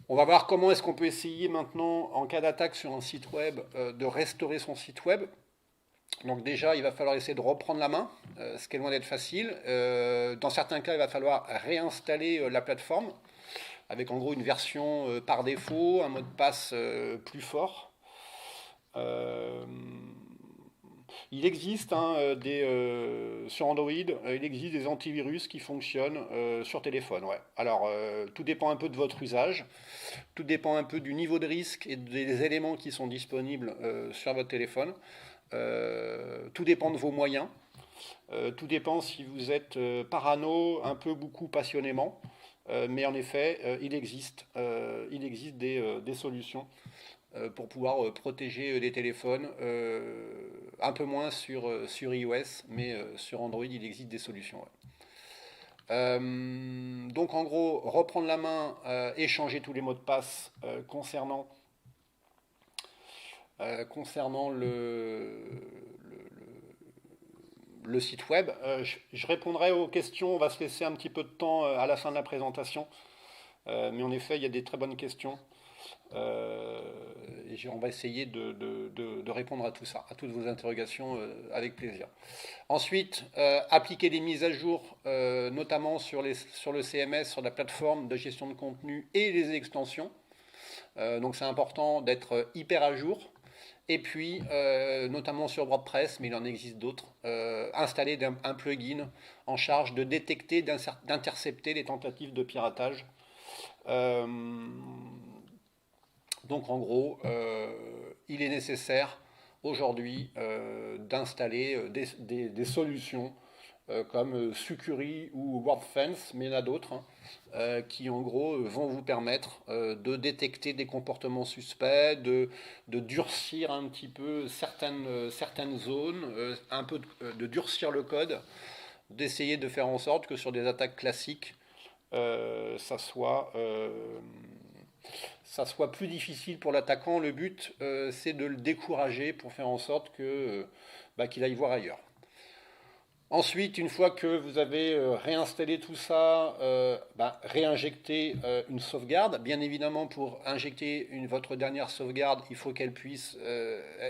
Speaker 1: On va voir comment est-ce qu'on peut essayer maintenant, en cas d'attaque sur un site web, de restaurer son site web. Donc déjà, il va falloir essayer de reprendre la main, ce qui est loin d'être facile. Dans certains cas, il va falloir réinstaller la plateforme, avec en gros une version par défaut, un mot de passe plus fort. Il existe sur Android, il existe des antivirus qui fonctionnent sur téléphone. Ouais. Alors, tout dépend un peu de votre usage, tout dépend un peu du niveau de risque et des éléments qui sont disponibles sur votre téléphone. Tout dépend de vos moyens. Tout dépend si vous êtes parano, un peu, beaucoup, passionnément. Mais en effet, il existe des solutions pour pouvoir protéger les téléphones. Un peu moins sur iOS, mais sur Android, il existe des solutions. Ouais. Donc en gros, reprendre la main et changer tous les mots de passe concernant le site web. Je répondrai aux questions, on va se laisser un petit peu de temps à la fin de la présentation. Mais en effet, il y a des très bonnes questions. Et on va essayer de répondre à tout ça, à toutes vos interrogations avec plaisir. Ensuite, appliquer des mises à jour, notamment sur le CMS, sur la plateforme de gestion de contenu et les extensions. Donc c'est important d'être hyper à jour. Et puis, notamment sur WordPress, mais il en existe d'autres, installer un plugin en charge de détecter, d'intercepter les tentatives de piratage. Donc en gros, il est nécessaire aujourd'hui d'installer des solutions comme Sucuri ou WordFence, mais il y en a d'autres, qui en gros vont vous permettre de détecter des comportements suspects, de durcir un petit peu certaines zones, un peu de durcir le code, d'essayer de faire en sorte que sur des attaques classiques, ça soit plus difficile pour l'attaquant. Le but, c'est de le décourager pour faire en sorte qu'il aille voir ailleurs. Ensuite, une fois que vous avez réinstallé tout ça, réinjecter une sauvegarde. Bien évidemment, pour injecter votre dernière sauvegarde, il faut qu'elle puisse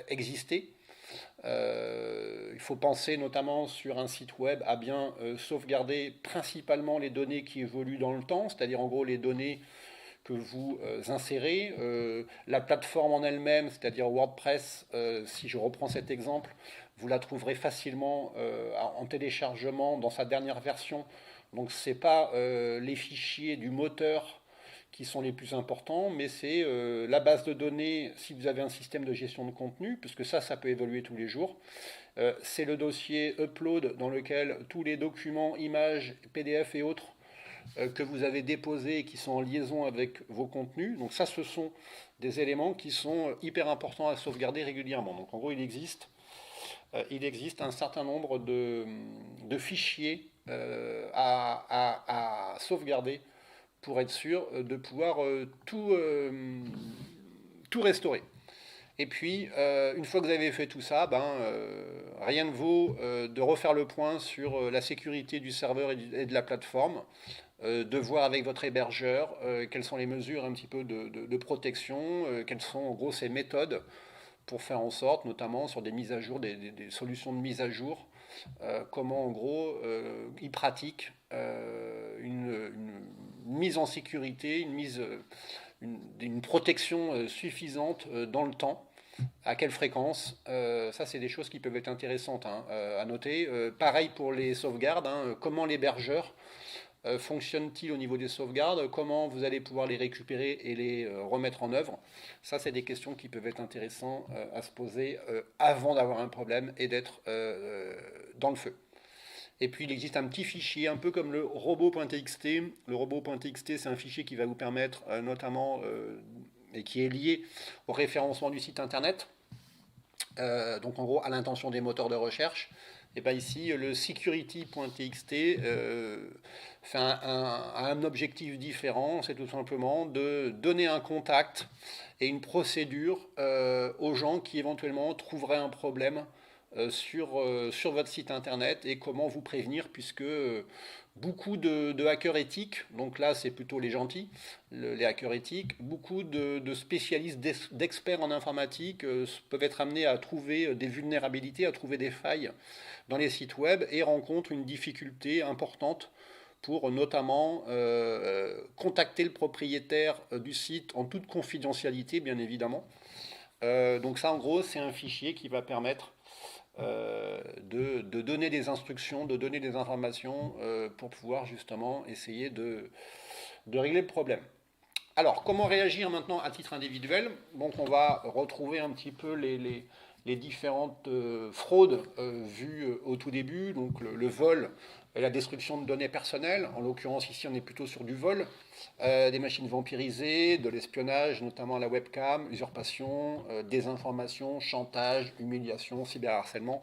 Speaker 1: exister. Il faut penser notamment sur un site web à bien sauvegarder principalement les données qui évoluent dans le temps, c'est-à-dire en gros les données que vous insérez. La plateforme en elle-même, c'est-à-dire WordPress, si je reprends cet exemple, vous la trouverez facilement en téléchargement dans sa dernière version. Donc ce n'est pas les fichiers du moteur qui sont les plus importants, mais c'est la base de données si vous avez un système de gestion de contenu, puisque ça peut évoluer tous les jours. C'est le dossier upload dans lequel tous les documents, images, PDF et autres que vous avez déposés et qui sont en liaison avec vos contenus. Donc ça, ce sont des éléments qui sont hyper importants à sauvegarder régulièrement. Donc en gros, il existe un certain nombre de fichiers à sauvegarder pour être sûr de pouvoir tout restaurer. Et puis, une fois que vous avez fait tout ça, rien ne vaut de refaire le point sur la sécurité du serveur et de la plateforme, de voir avec votre hébergeur quelles sont les mesures un petit peu de protection, quelles sont en gros ces méthodes pour faire en sorte, notamment sur des mises à jour, des solutions de mise à jour, comment en gros ils pratiquent une mise en sécurité, une protection suffisante dans le temps. À quelle fréquence, ça c'est des choses qui peuvent être intéressantes à noter. Pareil pour les sauvegardes, comment l'hébergeur fonctionne-t-il au niveau des sauvegardes, comment vous allez pouvoir les récupérer et les remettre en œuvre. Ça c'est des questions qui peuvent être intéressantes à se poser avant d'avoir un problème et d'être dans le feu. Et puis il existe un petit fichier, un peu comme le robot.txt. Le robot.txt, c'est un fichier qui va vous permettre notamment, et qui est lié au référencement du site internet, donc en gros à l'intention des moteurs de recherche. Et bien ici, le security.txt fait un objectif différent, c'est tout simplement de donner un contact et une procédure aux gens qui éventuellement trouveraient un problème sur votre site internet et comment vous prévenir, puisque beaucoup de hackers éthiques, donc là c'est plutôt les gentils, les hackers éthiques, beaucoup de spécialistes, d'experts en informatique peuvent être amenés à trouver des vulnérabilités, à trouver des failles dans les sites web et rencontrent une difficulté importante pour notamment contacter le propriétaire du site en toute confidentialité, bien évidemment. Donc ça en gros c'est un fichier qui va permettre de donner des instructions, de donner des informations pour pouvoir justement essayer de régler le problème. Alors, comment réagir maintenant à titre individuel? Donc, on va retrouver un petit peu les différentes fraudes vues au tout début. Donc, le vol la destruction de données personnelles. En l'occurrence, ici, on est plutôt sur du vol, des machines vampirisées, de l'espionnage, notamment la webcam, usurpation, désinformation, chantage, humiliation, cyberharcèlement.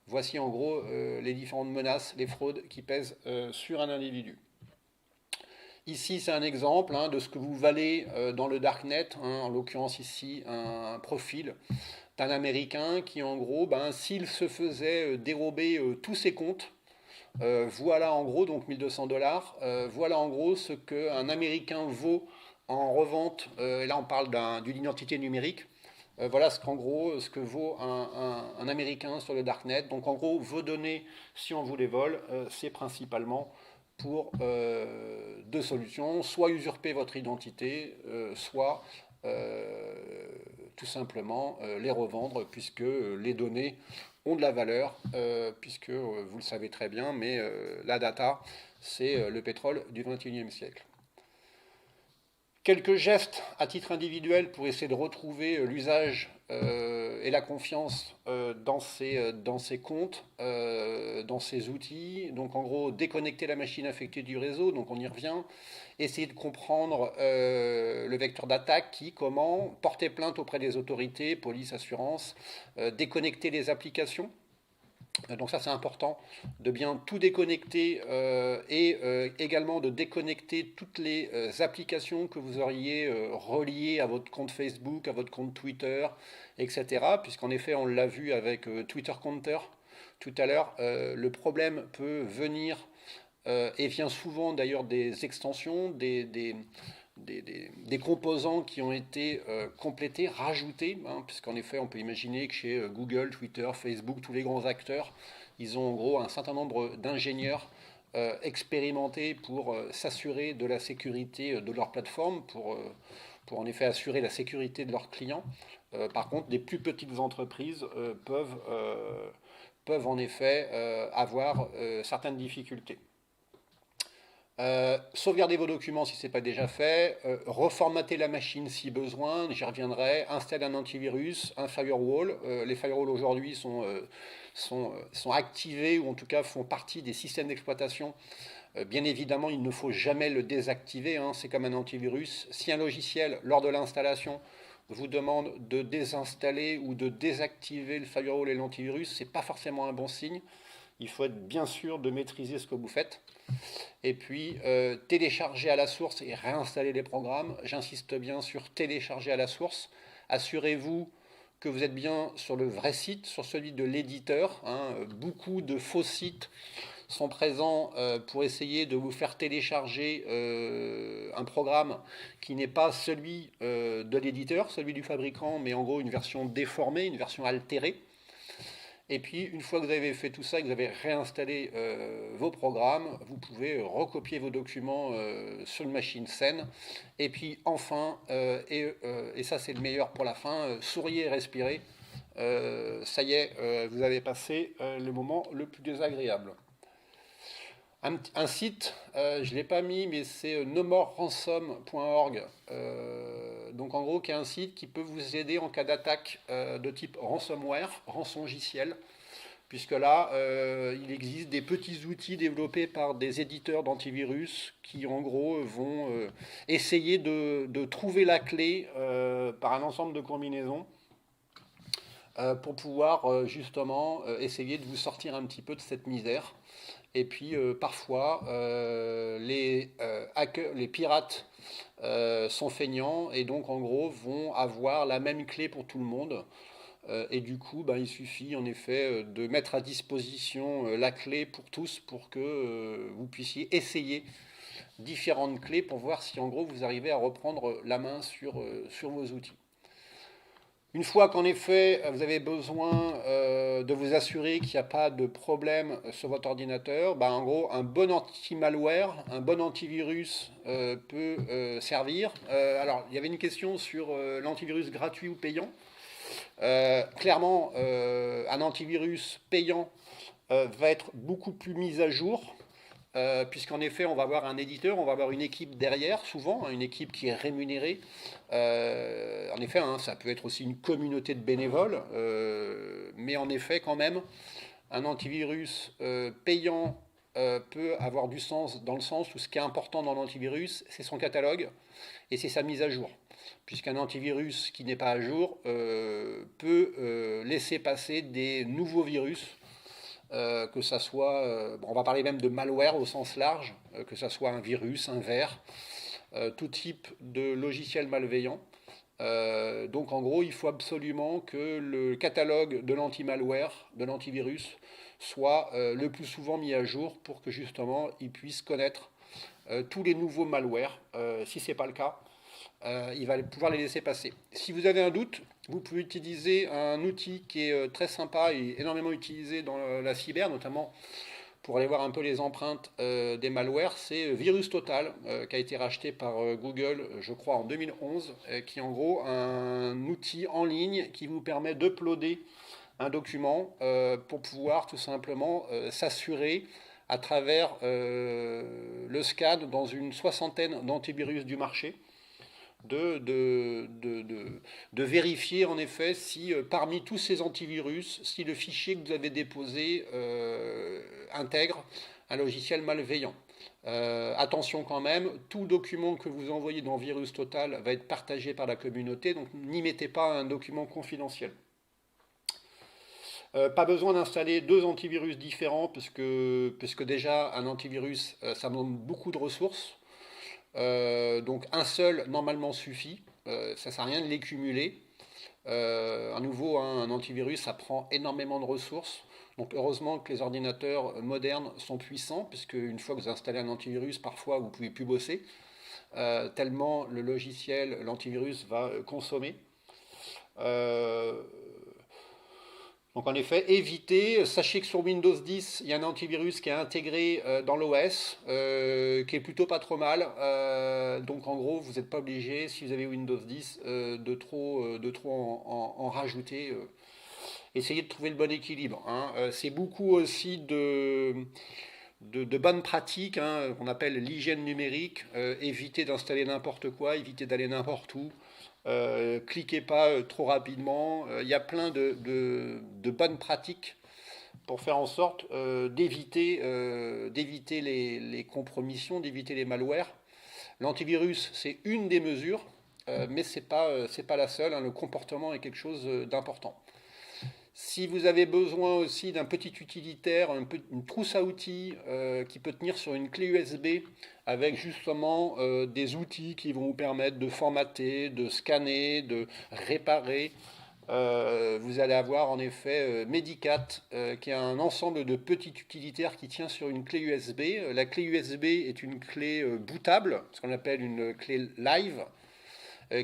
Speaker 1: Voici en gros les différentes menaces, les fraudes qui pèsent sur un individu. Ici, c'est un exemple de ce que vous valez dans le darknet, en l'occurrence ici, un profil d'un Américain qui, en gros, s'il se faisait dérober tous ses comptes, voilà en gros, donc 1200 $, voilà en gros ce qu'un Américain vaut en revente, et là on parle d'une identité numérique, voilà ce qu'en gros, ce que vaut un Américain sur le Darknet. Donc en gros, vos données, si on vous les vole, c'est principalement pour deux solutions, soit usurper votre identité, soit tout simplement les revendre, puisque les données ont de la valeur, puisque vous le savez très bien, mais la data, c'est le pétrole du XXIe siècle. Quelques gestes à titre individuel pour essayer de retrouver l'usage et la confiance dans ces comptes, dans ces outils. Donc en gros, déconnecter la machine affectée du réseau, donc on y revient. Essayer de comprendre le vecteur d'attaque, comment, porter plainte auprès des autorités, police, assurance, déconnecter les applications. Donc ça c'est important de bien tout déconnecter et également de déconnecter toutes les applications que vous auriez reliées à votre compte Facebook, à votre compte Twitter, etc. Puisqu'en effet on l'a vu avec Twitter Counter tout à l'heure, le problème peut venir et vient souvent d'ailleurs des extensions, des composants qui ont été complétés, rajoutés, puisqu'en effet on peut imaginer que chez Google, Twitter, Facebook, tous les grands acteurs, ils ont en gros un certain nombre d'ingénieurs expérimentés pour s'assurer de la sécurité de leur plateforme, pour en effet assurer la sécurité de leurs clients. Par contre, des plus petites entreprises peuvent en effet avoir certaines difficultés. Sauvegarder vos documents si ce n'est pas déjà fait, reformater la machine si besoin, j'y reviendrai, installer un antivirus, un firewall. Les firewalls aujourd'hui sont activés ou en tout cas font partie des systèmes d'exploitation. Bien évidemment, il ne faut jamais le désactiver, c'est comme un antivirus. Si un logiciel, lors de l'installation, vous demande de désinstaller ou de désactiver le firewall et l'antivirus, ce n'est pas forcément un bon signe. Il faut être bien sûr de maîtriser ce que vous faites. Et puis, télécharger à la source et réinstaller les programmes. J'insiste bien sur télécharger à la source. Assurez-vous que vous êtes bien sur le vrai site, sur celui de l'éditeur. Beaucoup de faux sites sont présents pour essayer de vous faire télécharger un programme qui n'est pas celui de l'éditeur, celui du fabricant, mais en gros une version déformée, une version altérée. Et puis, une fois que vous avez fait tout ça, que vous avez réinstallé vos programmes, vous pouvez recopier vos documents sur une machine saine. Et puis, enfin, et ça c'est le meilleur pour la fin, souriez et respirez. Ça y est, vous avez passé le moment le plus désagréable. Un site, je ne l'ai pas mis, mais c'est nomoreransom.org. Donc en gros, qui est un site qui peut vous aider en cas d'attaque de type ransomware, rançongiciel, puisque là, il existe des petits outils développés par des éditeurs d'antivirus qui en gros vont essayer de trouver la clé par un ensemble de combinaisons pour pouvoir justement essayer de vous sortir un petit peu de cette misère. Et puis parfois, les hackers, les pirates sont feignants et donc en gros vont avoir la même clé pour tout le monde. Et du coup, il suffit en effet de mettre à disposition la clé pour tous pour que vous puissiez essayer différentes clés pour voir si en gros vous arrivez à reprendre la main sur vos outils. Une fois qu'en effet vous avez besoin de vous assurer qu'il n'y a pas de problème sur votre ordinateur, en gros un bon anti-malware, un bon antivirus peut servir. Alors il y avait une question sur l'antivirus gratuit ou payant. Clairement un antivirus payant va être beaucoup plus mis à jour. Puisqu'en effet, on va avoir un éditeur, on va avoir une équipe derrière, souvent, une équipe qui est rémunérée. En effet, ça peut être aussi une communauté de bénévoles, mais en effet, quand même, un antivirus payant peut avoir du sens dans le sens où ce qui est important dans l'antivirus, c'est son catalogue et c'est sa mise à jour. Puisqu'un antivirus qui n'est pas à jour peut laisser passer des nouveaux virus, que ça soit, on va parler même de malware au sens large, que ça soit un virus, un ver, tout type de logiciel malveillant. Donc en gros, il faut absolument que le catalogue de l'anti-malware, de l'antivirus, soit le plus souvent mis à jour pour que justement il puisse connaître tous les nouveaux malwares. Si ce n'est pas le cas, il va pouvoir les laisser passer. Si vous avez un doute, vous pouvez utiliser un outil qui est très sympa et énormément utilisé dans la cyber, notamment pour aller voir un peu les empreintes des malwares, c'est Virus Total, qui a été racheté par Google, je crois, en 2011, qui est en gros un outil en ligne qui vous permet d'uploader un document pour pouvoir tout simplement s'assurer à travers le scan dans une soixantaine d'antivirus du marché de vérifier en effet si parmi tous ces antivirus, si le fichier que vous avez déposé intègre un logiciel malveillant. Attention quand même, tout document que vous envoyez dans Virus Total va être partagé par la communauté, donc n'y mettez pas un document confidentiel. Pas besoin d'installer deux antivirus différents, puisque déjà un antivirus, ça demande beaucoup de ressources. Donc un seul normalement suffit, ça ne sert à rien de les cumuler. À nouveau, hein, un antivirus, ça prend énormément de ressources. Donc heureusement que les ordinateurs modernes sont puissants, puisque une fois que vous installez un antivirus, parfois vous ne pouvez plus bosser, tellement le logiciel, l'antivirus va consommer. Donc en effet, évitez, sachez que sur Windows 10, il y a un antivirus qui est intégré dans l'OS, qui est plutôt pas trop mal. Donc en gros, vous n'êtes pas obligé, si vous avez Windows 10, de trop en rajouter. Essayez de trouver le bon équilibre, hein. C'est beaucoup aussi de bonnes pratiques, hein, qu'on appelle l'hygiène numérique. Évitez d'installer n'importe quoi, évitez d'aller n'importe où. Cliquez pas trop rapidement. Il y a plein de bonnes pratiques pour faire en sorte d'éviter les compromissions, d'éviter les malwares. L'antivirus, c'est une des mesures, mais c'est pas la seule, hein. Le comportement est quelque chose d'important. Si vous avez besoin aussi d'un petit utilitaire, une trousse à outils qui peut tenir sur une clé USB avec justement des outils qui vont vous permettre de formater, de scanner, de réparer, vous allez avoir en effet Medicat, qui est un ensemble de petits utilitaires qui tient sur une clé USB. La clé USB est une clé bootable, ce qu'on appelle une clé live,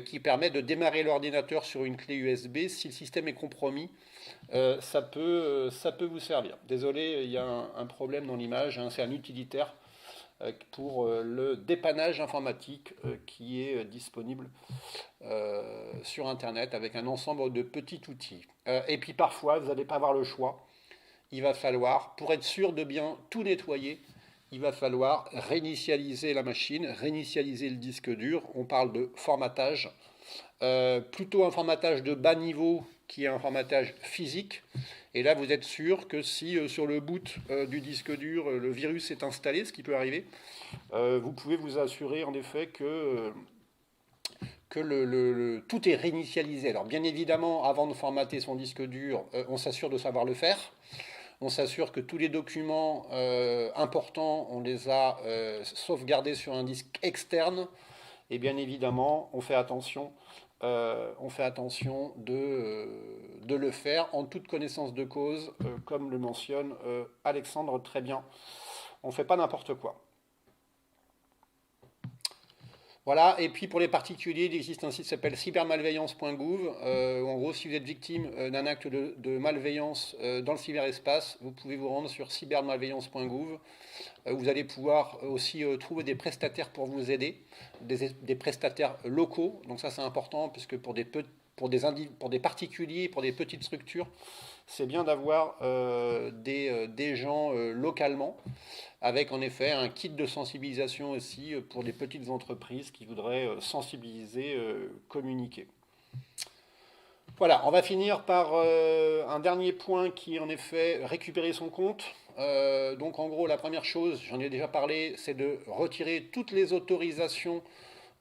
Speaker 1: qui permet de démarrer l'ordinateur sur une clé USB. Si le système est compromis, ça peut vous servir. Désolé, il y a un problème dans l'image, hein, c'est un utilitaire pour le dépannage informatique qui est disponible sur Internet avec un ensemble de petits outils. Et puis parfois, vous n'allez pas avoir le choix. Il va falloir, pour être sûr de bien tout nettoyer, il va falloir réinitialiser la machine, réinitialiser le disque dur. On parle de formatage. Plutôt un formatage de bas niveau qui est un formatage physique. Et là, vous êtes sûr que si sur le boot du disque dur, le virus est installé, ce qui peut arriver, vous pouvez vous assurer en effet que tout est réinitialisé. Alors bien évidemment, avant de formater son disque dur, on s'assure de savoir le faire. On s'assure que tous les documents importants, on les a sauvegardés sur un disque externe. Et bien évidemment, on fait attention de le faire en toute connaissance de cause, comme le mentionne Alexandre très bien. On ne fait pas n'importe quoi. Voilà, et puis pour les particuliers, il existe un site qui s'appelle cybermalveillance.gouv. En gros, si vous êtes victime d'un acte de malveillance dans le cyberespace, vous pouvez vous rendre sur cybermalveillance.gouv. Vous allez pouvoir aussi trouver des prestataires pour vous aider, des prestataires locaux. Donc ça, c'est important, puisque pour des particuliers, pour des petites structures, c'est bien d'avoir des gens localement, avec en effet un kit de sensibilisation aussi pour des petites entreprises qui voudraient sensibiliser, communiquer. Voilà, on va finir par un dernier point qui est en effet récupérer son compte. Donc en gros, la première chose, j'en ai déjà parlé, c'est de retirer toutes les autorisations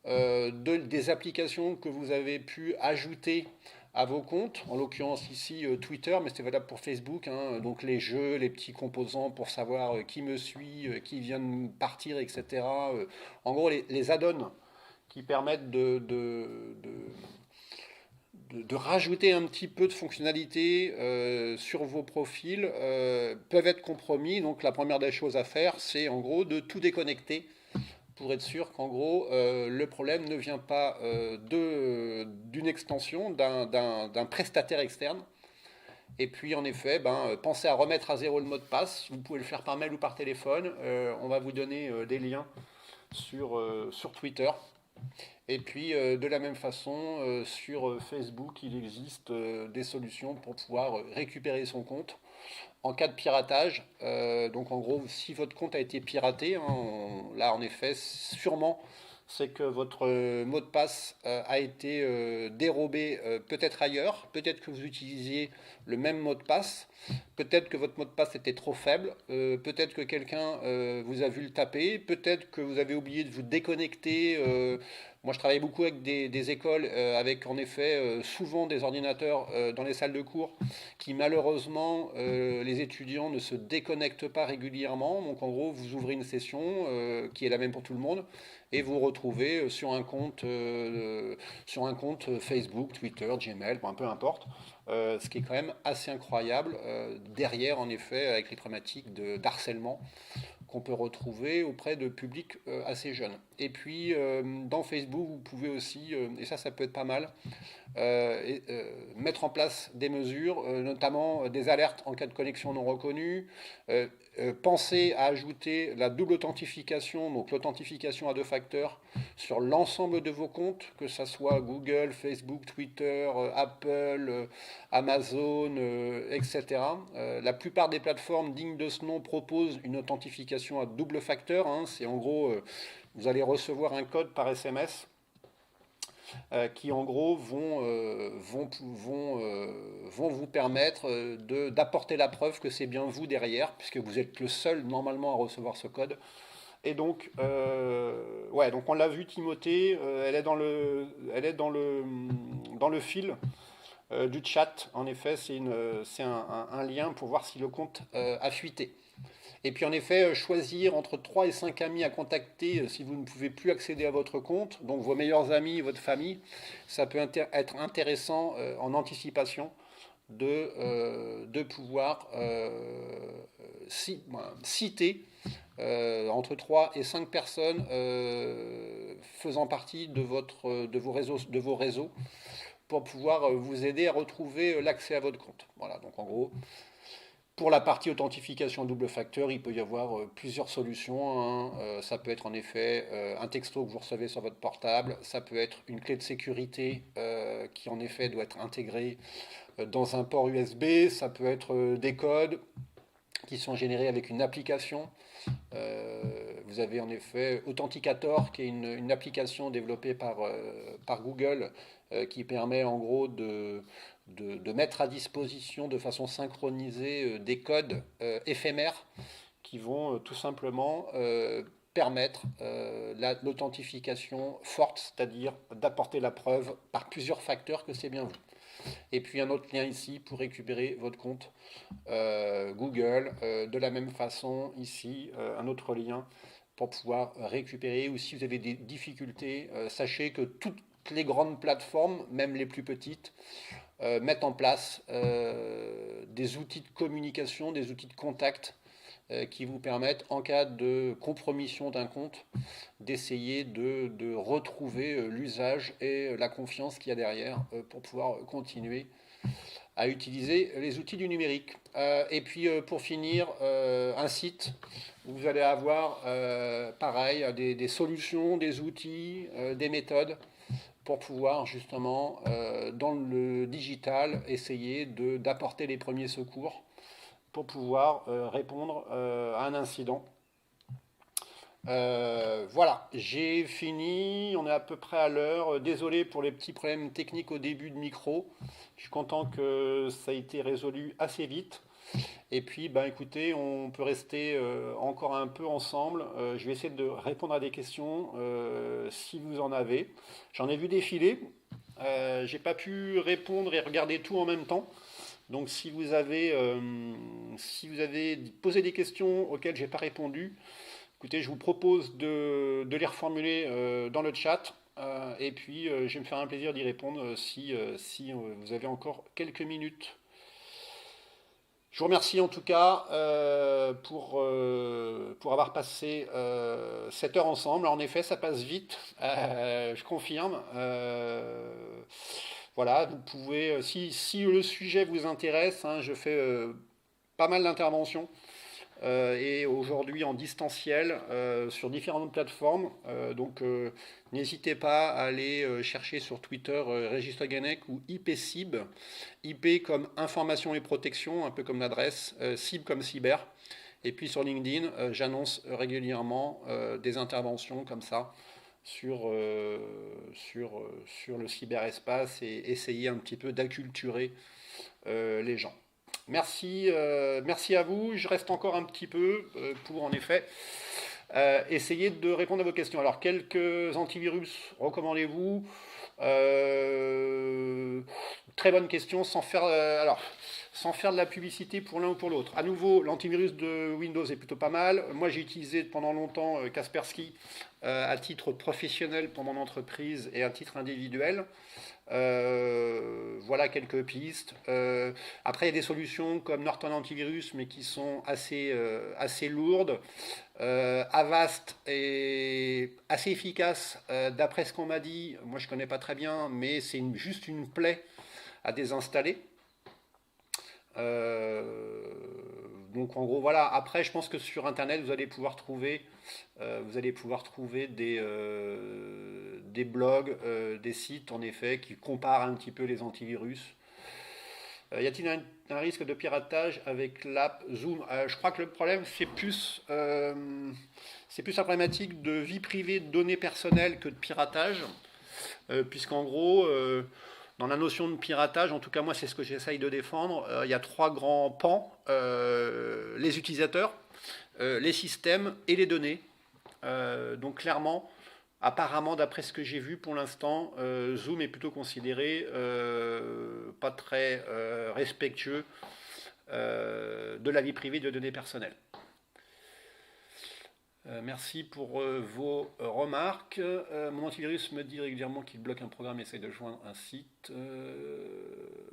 Speaker 1: des applications que vous avez pu ajouter à vos comptes, en l'occurrence ici Twitter, mais c'est valable pour Facebook, hein, donc les jeux, les petits composants pour savoir qui me suit, qui vient de partir, etc. En gros, les add-ons qui permettent de rajouter un petit peu de fonctionnalité sur vos profils peuvent être compromis. Donc la première des choses à faire, c'est en gros de tout déconnecter pour être sûr qu'en gros le problème ne vient pas d'une extension, d'un prestataire externe. Et puis en effet, pensez à remettre à zéro le mot de passe. Vous pouvez le faire par mail ou par téléphone. On va vous donner des liens sur Twitter. Et puis de la même façon, sur Facebook, il existe des solutions pour pouvoir récupérer son compte en cas de piratage. Donc en gros, si votre compte a été piraté, hein, là en effet, sûrement c'est que votre mot de passe a été dérobé peut-être ailleurs, peut-être que vous utilisiez le même mot de passe, peut-être que votre mot de passe était trop faible, peut-être que quelqu'un vous a vu le taper, peut-être que vous avez oublié de vous déconnecter. Moi, je travaille beaucoup avec des écoles, avec en effet souvent des ordinateurs dans les salles de cours qui malheureusement, les étudiants ne se déconnectent pas régulièrement. Donc en gros, vous ouvrez une session qui est la même pour tout le monde et vous retrouvez sur un compte Facebook, Twitter, Gmail, bon, peu importe. Ce qui est quand même assez incroyable derrière, en effet, avec les problématiques d'harcèlement qu'on peut retrouver auprès de publics assez jeunes. Et puis, dans Facebook, vous pouvez aussi, et ça peut être pas mal, mettre en place des mesures, notamment des alertes en cas de connexion non reconnue. Pensez à ajouter la double authentification, donc l'authentification à deux facteurs, sur l'ensemble de vos comptes, que ce soit Google, Facebook, Twitter, Apple, Amazon, etc. La plupart des plateformes dignes de ce nom proposent une authentification à double facteur. Hein. C'est en gros, vous allez recevoir un code par SMS qui en gros vont vous permettre d'apporter la preuve que c'est bien vous derrière, puisque vous êtes le seul normalement à recevoir ce code. Et donc, ouais, donc on l'a vu, Timothée, elle est dans le fil du chat. En effet, c'est un lien pour voir si le compte a fuité. Et puis en effet, choisir entre 3 et 5 amis à contacter si vous ne pouvez plus accéder à votre compte, donc vos meilleurs amis, votre famille, ça peut être intéressant en anticipation de pouvoir citer entre 3 et 5 personnes faisant partie de vos réseaux pour pouvoir vous aider à retrouver l'accès à votre compte. Voilà, donc en gros, pour la partie authentification double facteur, il peut y avoir plusieurs solutions. Hein. Ça peut être en effet un texto que vous recevez sur votre portable. Ça peut être une clé de sécurité qui en effet doit être intégrée dans un port USB. Ça peut être des codes qui sont générés avec une application. Vous avez en effet Authenticator, qui est une application développée par Google qui permet en gros de mettre à disposition de façon synchronisée des codes éphémères qui vont tout simplement permettre l'authentification forte, c'est-à-dire d'apporter la preuve par plusieurs facteurs que c'est bien vous. Et puis un autre lien ici pour récupérer votre compte Google. De la même façon, ici, un autre lien pour pouvoir récupérer. Ou si vous avez des difficultés, sachez que toutes les grandes plateformes, même les plus petites, mettent en place des outils de communication, des outils de contact qui vous permettent, en cas de compromission d'un compte, d'essayer de retrouver l'usage et la confiance qu'il y a derrière pour pouvoir continuer à utiliser les outils du numérique. Et puis pour finir, un site où vous allez avoir pareil des solutions, des outils, des méthodes pour pouvoir justement dans le digital essayer d'apporter les premiers secours pour pouvoir répondre à un incident. Voilà, j'ai fini, on est à peu près à l'heure. Désolé pour les petits problèmes techniques au début de micro. Je suis content que ça ait été résolu assez vite. Et puis, ben, écoutez, on peut rester encore un peu ensemble. Je vais essayer de répondre à des questions si vous en avez. J'en ai vu défiler. J'ai pas pu répondre et regarder tout en même temps. Donc, si vous avez posé des questions auxquelles j'ai pas répondu, écoutez, je vous propose de les reformuler dans le chat. Et puis, je vais me faire un plaisir d'y répondre si vous avez encore quelques minutes. Je vous remercie en tout cas pour avoir passé cette heure ensemble. En effet, ça passe vite, je confirme. Voilà, vous pouvez, si le sujet vous intéresse, hein, je fais pas mal d'interventions et aujourd'hui en distanciel sur différentes plateformes. Donc n'hésitez pas à aller chercher sur Twitter Régis Le Gallec ou IPCIB. IP comme information et protection, un peu comme l'adresse, CIB comme cyber. Et puis sur LinkedIn, j'annonce régulièrement des interventions comme ça sur le cyberespace et essayer un petit peu d'acculturer les gens. Merci, merci à vous. Je reste encore un petit peu pour en effet essayer de répondre à vos questions. Alors, quelques antivirus recommandez-vous? Très bonne question, sans faire de la publicité pour l'un ou pour l'autre. À nouveau, l'antivirus de Windows est plutôt pas mal. Moi, j'ai utilisé pendant longtemps Kaspersky à titre professionnel pour mon entreprise et à titre individuel. Voilà quelques pistes. Après, il y a des solutions comme Norton Antivirus, mais qui sont assez lourdes. Avast est assez efficace, d'après ce qu'on m'a dit. Moi, je ne connais pas très bien, mais c'est juste une plaie à désinstaller. Donc en gros voilà. Après, je pense que sur Internet, vous allez pouvoir trouver des blogs, des sites en effet qui comparent un petit peu les antivirus. Y a-t-il un risque de piratage avec l'app Zoom? Je crois que le problème c'est plus la problématique de vie privée, de données personnelles que de piratage, puisqu'en gros dans la notion de piratage, en tout cas moi c'est ce que j'essaye de défendre, il y a trois grands pans, les utilisateurs, les systèmes et les données. Donc clairement, apparemment d'après ce que j'ai vu pour l'instant, Zoom est plutôt considéré pas très respectueux de la vie privée de données personnelles. Merci pour vos remarques. Mon antivirus me dit régulièrement qu'il bloque un programme et essaye de joindre un site.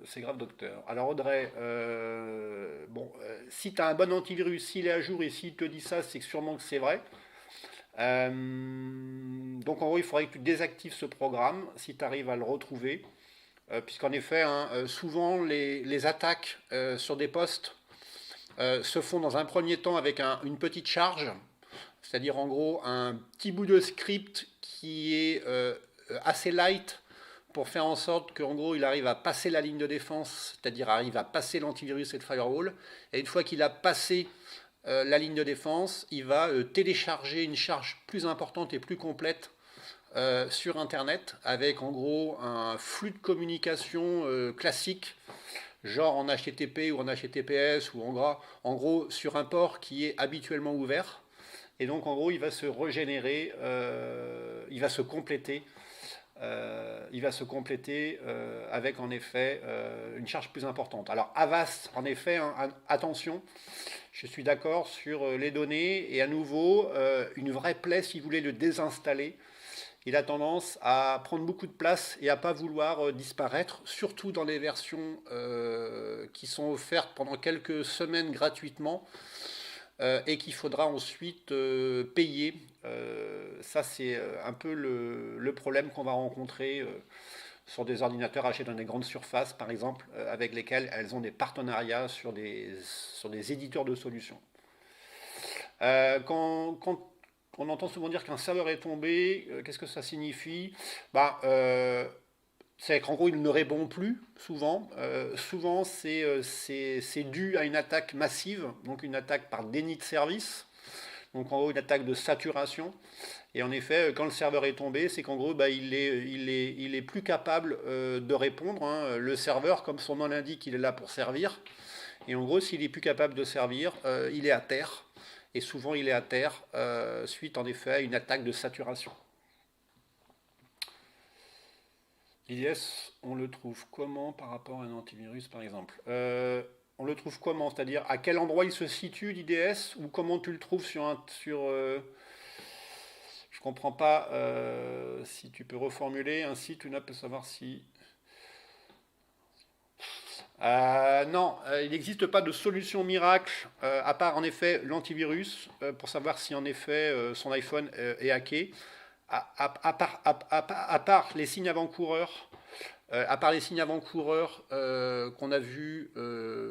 Speaker 1: C'est grave, docteur. Alors Audrey, si tu as un bon antivirus, s'il est à jour et s'il te dit ça, c'est sûrement que c'est vrai. Donc en gros, il faudrait que tu désactives ce programme si tu arrives à le retrouver. Puisqu'en effet, hein, souvent les attaques sur des postes se font dans un premier temps avec une petite charge. C'est-à-dire en gros un petit bout de script qui est assez light pour faire en sorte qu'en gros il arrive à passer la ligne de défense, c'est-à-dire arrive à passer l'antivirus et le firewall. Et une fois qu'il a passé la ligne de défense, il va télécharger une charge plus importante et plus complète sur Internet avec en gros un flux de communication classique, genre en HTTP ou en HTTPS ou en gros sur un port qui est habituellement ouvert. Et donc, en gros, il va se régénérer, il va se compléter avec, en effet, une charge plus importante. Alors, Avast, en effet, hein, attention, je suis d'accord sur les données. Et à nouveau, une vraie plaie, si vous voulez le désinstaller, il a tendance à prendre beaucoup de place et à ne pas vouloir disparaître, surtout dans les versions qui sont offertes pendant quelques semaines gratuitement. Et qu'il faudra ensuite payer. Ça, c'est un peu le problème qu'on va rencontrer sur des ordinateurs achetés dans des grandes surfaces, par exemple, avec lesquels elles ont des partenariats sur des éditeurs de solutions. Quand on entend souvent dire qu'un serveur est tombé, qu'est-ce que ça signifie? C'est qu'en gros, il ne répond plus, souvent. Souvent, c'est dû à une attaque massive, donc une attaque par déni de service, donc en gros, une attaque de saturation. Et en effet, quand le serveur est tombé, c'est qu'en gros, il est plus capable de répondre, hein. Le serveur, comme son nom l'indique, il est là pour servir. Et en gros, s'il est plus capable de servir, il est à terre. Et souvent, il est à terre suite en effet à une attaque de saturation. L'IDS, on le trouve comment par rapport à un antivirus, par exemple? On le trouve comment? C'est-à-dire à quel endroit il se situe, l'IDS, ou comment tu le trouves je comprends pas si tu peux reformuler un site, une app peut savoir si... Non, il n'existe pas de solution miracle, à part en effet l'antivirus, pour savoir si en effet son iPhone est hacké. À part les signes avant-coureurs, qu'on a vus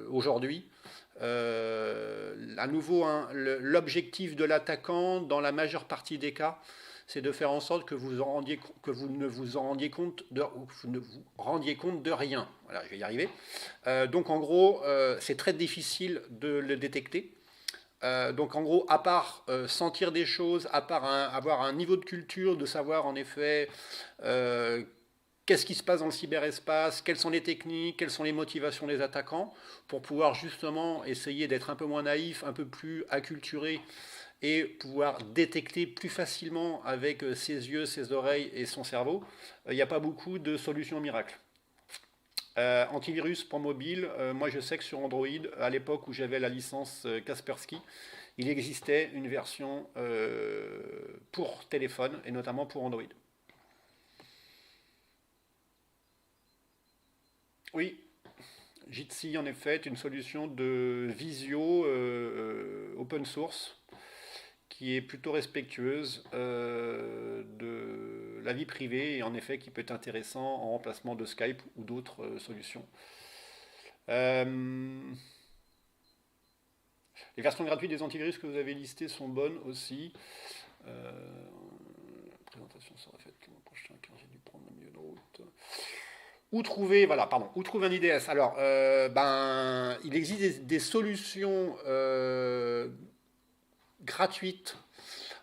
Speaker 1: aujourd'hui, à nouveau, hein, l'objectif de l'attaquant, dans la majeure partie des cas, c'est de faire en sorte que vous ne vous en rendiez compte de rien. Voilà, je vais y arriver. Donc en gros, c'est très difficile de le détecter. Donc en gros, à part sentir des choses, à part avoir un niveau de culture, de savoir en effet qu'est-ce qui se passe dans le cyberespace, quelles sont les techniques, quelles sont les motivations des attaquants, pour pouvoir justement essayer d'être un peu moins naïf, un peu plus acculturé, et pouvoir détecter plus facilement avec ses yeux, ses oreilles et son cerveau. Il n'y a pas beaucoup de solutions miracles. Antivirus pour mobile, moi je sais que sur Android, à l'époque où j'avais la licence Kaspersky, il existait une version pour téléphone et notamment pour Android. Oui, Jitsi en effet est une solution de visio open source qui est plutôt respectueuse de la vie privée et en effet qui peut être intéressant en remplacement de Skype ou d'autres solutions. Les versions gratuites des antivirus que vous avez listées sont bonnes aussi. La présentation sera faite le mois prochain car j'ai dû prendre un milieu de route. Où trouver un IDS? Alors, il existe des solutions gratuites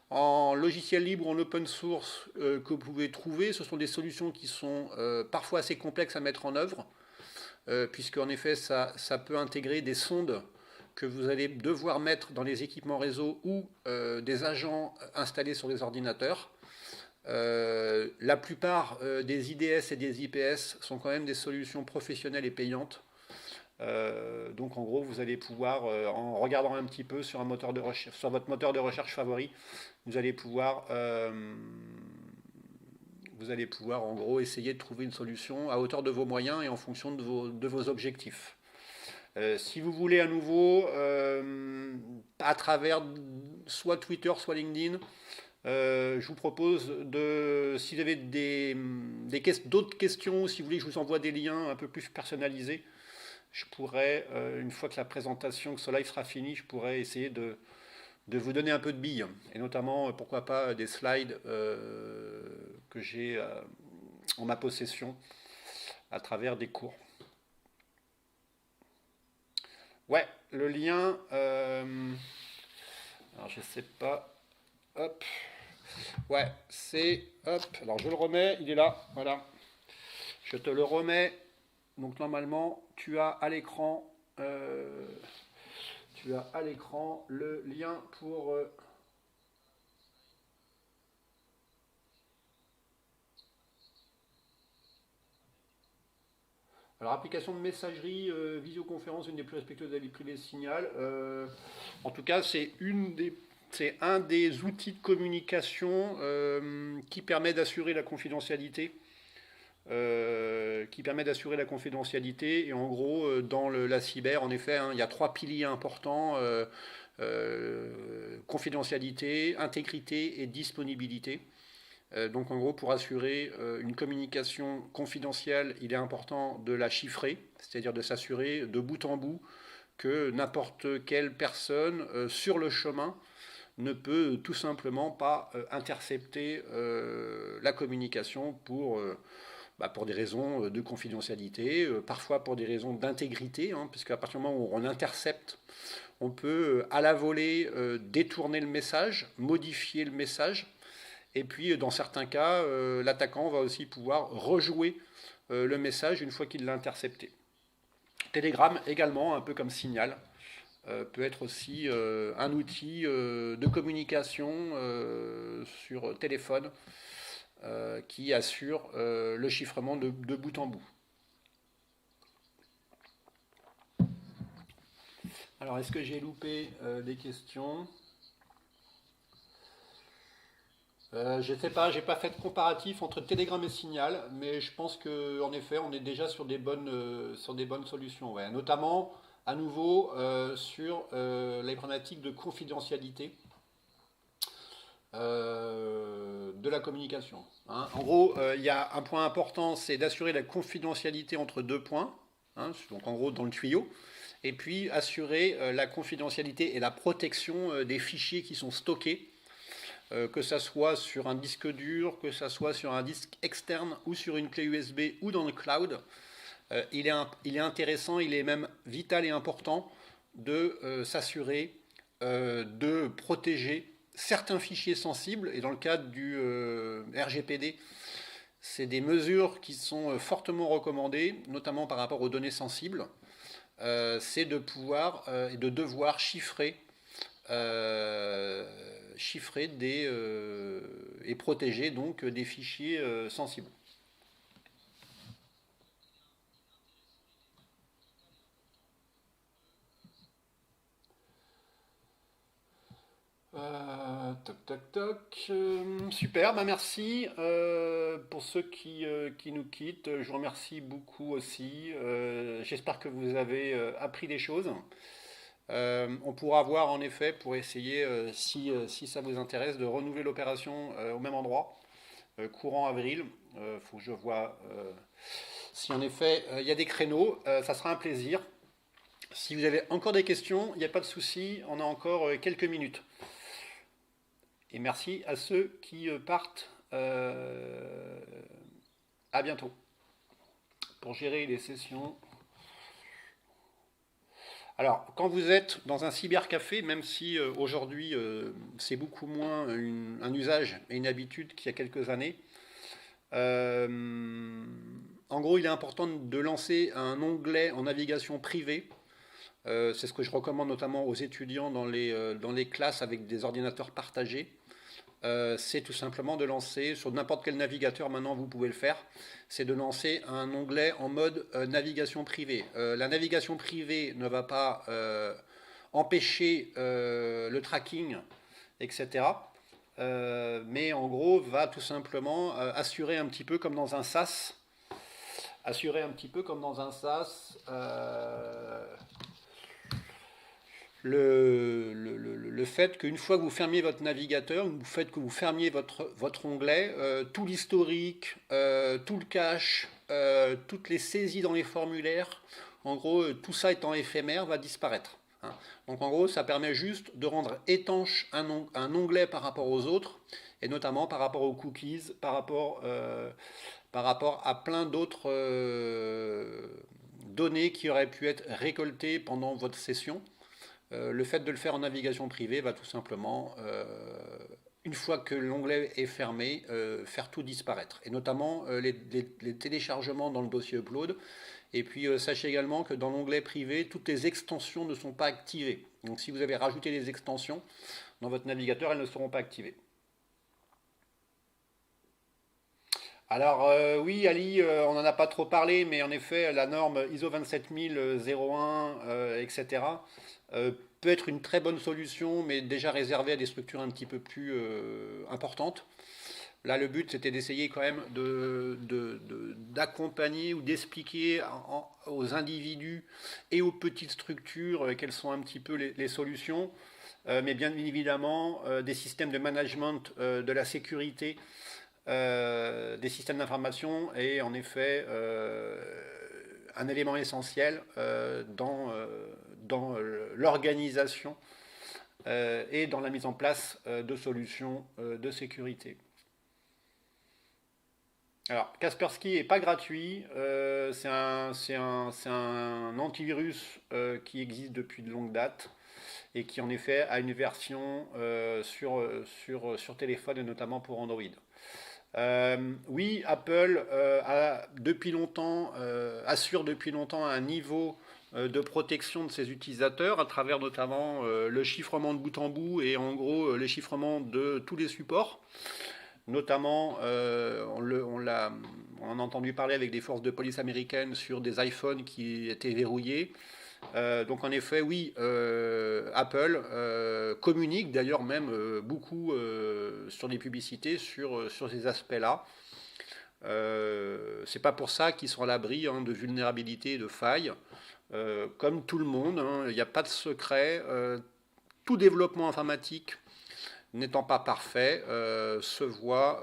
Speaker 1: en logiciel libre, en open source, que vous pouvez trouver. Ce sont des solutions qui sont parfois assez complexes à mettre en œuvre, puisque en effet, ça peut intégrer des sondes que vous allez devoir mettre dans les équipements réseau ou des agents installés sur les ordinateurs. La plupart des IDS et des IPS sont quand même des solutions professionnelles et payantes. Donc en gros, vous allez pouvoir, en regardant un petit peu sur sur votre moteur de recherche favori, vous allez pouvoir en gros essayer de trouver une solution à hauteur de vos moyens et en fonction de vos objectifs. Si vous voulez à nouveau, à travers soit Twitter, soit LinkedIn, je vous propose si vous avez d'autres questions, si vous voulez que je vous envoie des liens un peu plus personnalisés, je pourrais, une fois que la présentation, que ce live sera fini, je pourrais essayer de vous donner un peu de billes, et notamment, pourquoi pas, des slides que j'ai en ma possession à travers des cours. Ouais, le lien, alors je sais pas, hop, ouais, alors je le remets, il est là, voilà, je te le remets. Donc normalement, tu as à l'écran le lien pour alors application de messagerie, visioconférence, une des plus respectueuses de la vie privée Signal. En tout cas, c'est un des outils de communication qui permet d'assurer la confidentialité. Et en gros, dans la cyber, en effet, hein, il y a 3 piliers importants, confidentialité, intégrité et disponibilité. Donc en gros, pour assurer une communication confidentielle, il est important de la chiffrer, c'est-à-dire de s'assurer de bout en bout que n'importe quelle personne sur le chemin ne peut tout simplement pas intercepter la communication pour des raisons de confidentialité, parfois pour des raisons d'intégrité, hein, puisqu'à partir du moment où on intercepte, on peut à la volée détourner le message, modifier le message, et puis dans certains cas, l'attaquant va aussi pouvoir rejouer le message une fois qu'il l'a intercepté. Telegram également, un peu comme Signal, peut être aussi un outil de communication sur téléphone qui assure le chiffrement de bout en bout. Alors, est-ce que j'ai loupé des questions? Je ne sais pas, j'ai pas fait de comparatif entre Telegram et Signal, mais je pense qu'en effet, on est déjà sur des bonnes solutions. Ouais. Notamment, à nouveau, sur les problématiques de confidentialité de la communication. Hein. En gros, il y a un point important, c'est d'assurer la confidentialité entre deux points, hein, donc en gros dans le tuyau, et puis assurer la confidentialité et la protection des fichiers qui sont stockés, que ça soit sur un disque dur, que ça soit sur un disque externe ou sur une clé USB ou dans le cloud. Il est intéressant, il est même vital et important de s'assurer de protéger certains fichiers sensibles, et dans le cadre du RGPD, c'est des mesures qui sont fortement recommandées, notamment par rapport aux données sensibles, c'est de pouvoir et de devoir chiffrer et protéger donc des fichiers sensibles. Toc toc toc. Super, bah merci pour ceux qui nous quittent. Je vous remercie beaucoup aussi. J'espère que vous avez appris des choses. On pourra voir en effet pour essayer, si ça vous intéresse, de renouveler l'opération au même endroit, courant avril. Faut que je vois si en effet il y a des créneaux. Ça sera un plaisir. Si vous avez encore des questions, il n'y a pas de souci, on a encore quelques minutes. Et merci à ceux qui partent. À bientôt pour gérer les sessions. Alors, quand vous êtes dans un cybercafé, même si aujourd'hui c'est beaucoup moins un usage et une habitude qu'il y a quelques années, en gros, il est important de lancer un onglet en navigation privée. C'est ce que je recommande notamment aux étudiants dans les classes avec des ordinateurs partagés. C'est tout simplement de lancer, sur n'importe quel navigateur maintenant vous pouvez le faire, c'est de lancer un onglet en mode navigation privée. La navigation privée ne va pas empêcher le tracking, etc. Mais en gros va tout simplement assurer un petit peu comme dans un SaaS, le fait qu'une fois que vous fermiez votre navigateur, le fait que vous fermiez votre onglet, tout l'historique, tout le cache, toutes les saisies dans les formulaires, en gros, tout ça étant éphémère, va disparaître. Hein. Donc en gros, ça permet juste de rendre étanche un onglet par rapport aux autres, et notamment par rapport aux cookies, par rapport à plein d'autres données qui auraient pu être récoltées pendant votre session. Le fait de le faire en navigation privée va tout simplement, une fois que l'onglet est fermé, faire tout disparaître. Et notamment les téléchargements dans le dossier upload. Et puis sachez également que dans l'onglet privé, toutes les extensions ne sont pas activées. Donc si vous avez rajouté des extensions dans votre navigateur, elles ne seront pas activées. Alors oui, Ali, on n'en a pas trop parlé, mais en effet, la norme ISO 27001, etc., peut être une très bonne solution, mais déjà réservée à des structures un petit peu plus importantes. Là, le but, c'était d'essayer quand même d'accompagner ou d'expliquer aux individus et aux petites structures quelles sont un petit peu les solutions, mais bien évidemment des systèmes de management de la sécurité des systèmes d'information est en effet un élément essentiel dans l'organisation et dans la mise en place de solutions de sécurité. Alors, Kaspersky n'est pas gratuit, c'est un antivirus qui existe depuis de longue date et qui en effet a une version sur téléphone et notamment pour Android. Oui, Apple assure depuis longtemps un niveau de protection de ses utilisateurs à travers notamment le chiffrement de bout en bout et en gros les chiffrements de tous les supports. Notamment, on a entendu parler avec des forces de police américaines sur des iPhones qui étaient verrouillés. Donc en effet, oui, Apple communique d'ailleurs même beaucoup sur les publicités sur ces aspects-là. C'est pas pour ça qu'ils sont à l'abri de vulnérabilités et de failles. Comme tout le monde, il n'y a pas de secret. Tout développement informatique n'étant pas parfait, se voit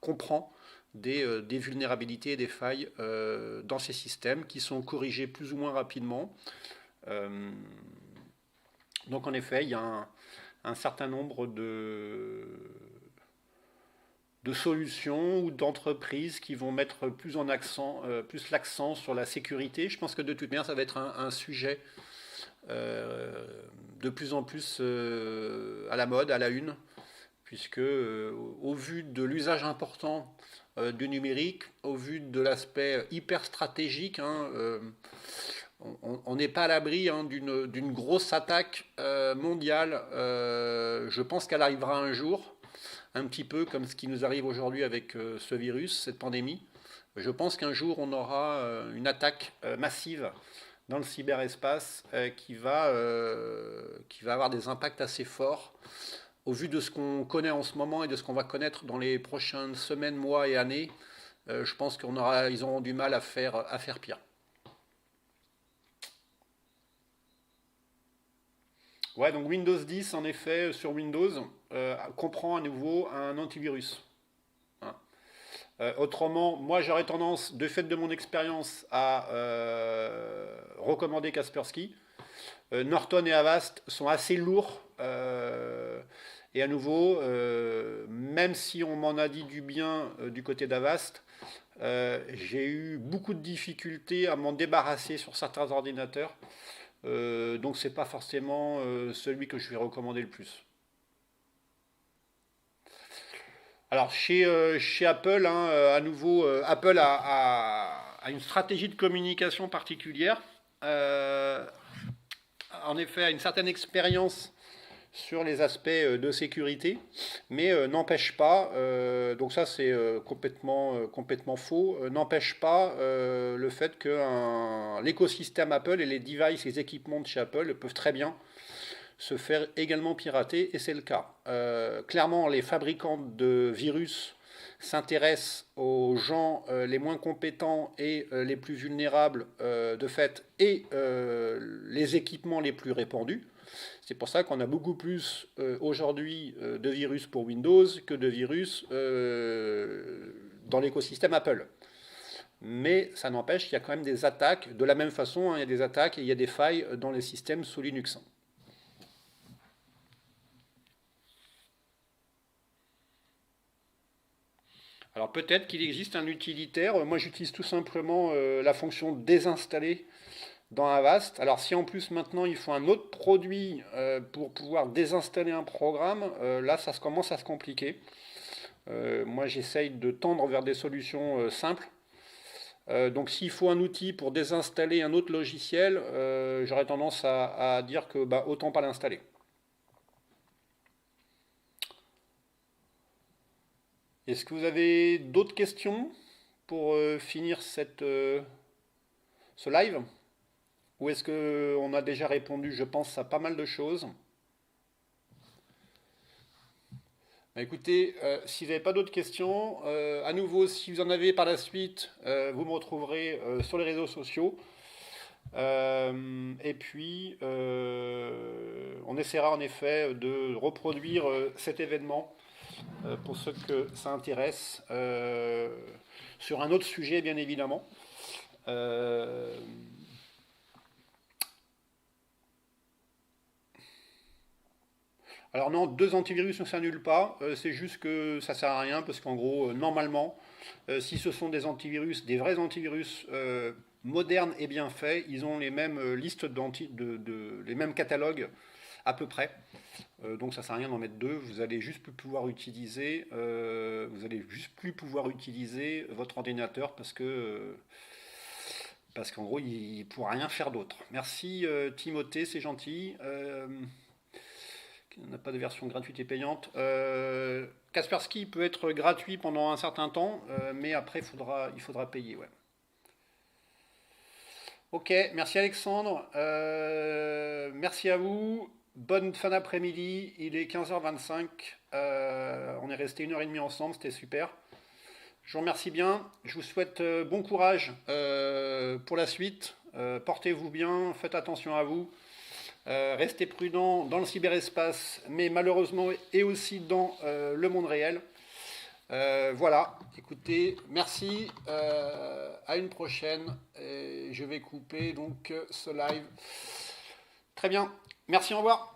Speaker 1: comprend des vulnérabilités et des failles dans ces systèmes qui sont corrigés plus ou moins rapidement. Donc en effet, il y a un certain nombre de solutions ou d'entreprises qui vont mettre plus l'accent sur la sécurité. Je pense que de toute manière, ça va être un sujet de plus en plus à la mode, à la une, puisque au vu de l'usage important du numérique, au vu de l'aspect hyper stratégique, on n'est pas à l'abri d'une grosse attaque mondiale. Je pense qu'elle arrivera un jour, un petit peu comme ce qui nous arrive aujourd'hui avec ce virus, cette pandémie. Je pense qu'un jour on aura une attaque massive dans le cyberespace qui va avoir des impacts assez forts au vu de ce qu'on connaît en ce moment et de ce qu'on va connaître dans les prochaines semaines, mois et années. Je pense qu'ils auront du mal à faire pire. Ouais, donc Windows 10, en effet, sur Windows, comprend à nouveau un antivirus. Hein. Autrement, moi j'aurais tendance, de fait de mon expérience, à recommander Kaspersky. Norton et Avast sont assez lourds. Et à nouveau, même si on m'en a dit du bien du côté d'Avast, j'ai eu beaucoup de difficultés à m'en débarrasser sur certains ordinateurs. Donc c'est pas forcément celui que je vais recommander le plus. Alors chez Apple, à nouveau, Apple a une stratégie de communication particulière. En effet, a une certaine expérience sur les aspects de sécurité, mais n'empêche pas, donc ça c'est complètement faux, n'empêche pas le fait que l'écosystème Apple et les devices, les équipements de chez Apple peuvent très bien se faire également pirater, et c'est le cas. Clairement, les fabricants de virus s'intéressent aux gens les moins compétents et les plus vulnérables de fait, et les équipements les plus répandus. C'est pour ça qu'on a beaucoup plus aujourd'hui de virus pour Windows que de virus dans l'écosystème Apple. Mais ça n'empêche qu'il y a quand même des attaques. De la même façon, il y a des attaques et il y a des failles dans les systèmes sous Linux. Alors peut-être qu'il existe un utilitaire. Moi j'utilise tout simplement la fonction désinstaller dans Avast. Alors si en plus maintenant il faut un autre produit pour pouvoir désinstaller un programme, là ça commence à se compliquer. Moi j'essaye de tendre vers des solutions simples. Donc s'il faut un outil pour désinstaller un autre logiciel, j'aurais tendance à dire que autant pas l'installer. Est-ce que vous avez d'autres questions pour finir ce live? Ou est-ce qu'on a déjà répondu, je pense, à pas mal de choses? Écoutez, si vous n'avez pas d'autres questions, à nouveau, si vous en avez par la suite, vous me retrouverez sur les réseaux sociaux. Et puis, on essaiera en effet de reproduire cet événement pour ceux que ça intéresse, sur un autre sujet, bien évidemment. Alors non, 2 antivirus ne s'annulent pas, c'est juste que ça sert à rien parce qu'en gros, normalement, si ce sont des antivirus, des vrais antivirus modernes et bien faits, ils ont les mêmes listes les mêmes catalogues à peu près. Donc ça sert à rien d'en mettre 2. Vous allez juste plus pouvoir utiliser, votre ordinateur parce que parce qu'en gros, il ne pourra rien faire d'autre. Merci Timothée, c'est gentil. On n'a pas de version gratuite et payante. Kaspersky peut être gratuit pendant un certain temps, mais après, il faudra payer. Ouais. Ok, merci Alexandre. Merci à vous. Bonne fin d'après-midi. Il est 15h25. On est resté 1h30 ensemble, c'était super. Je vous remercie bien. Je vous souhaite bon courage pour la suite. Portez-vous bien, faites attention à vous. Restez prudents dans le cyberespace, mais malheureusement et aussi dans le monde réel. Voilà, écoutez, merci. À une prochaine. Et je vais couper donc ce live. Très bien. Merci, au revoir.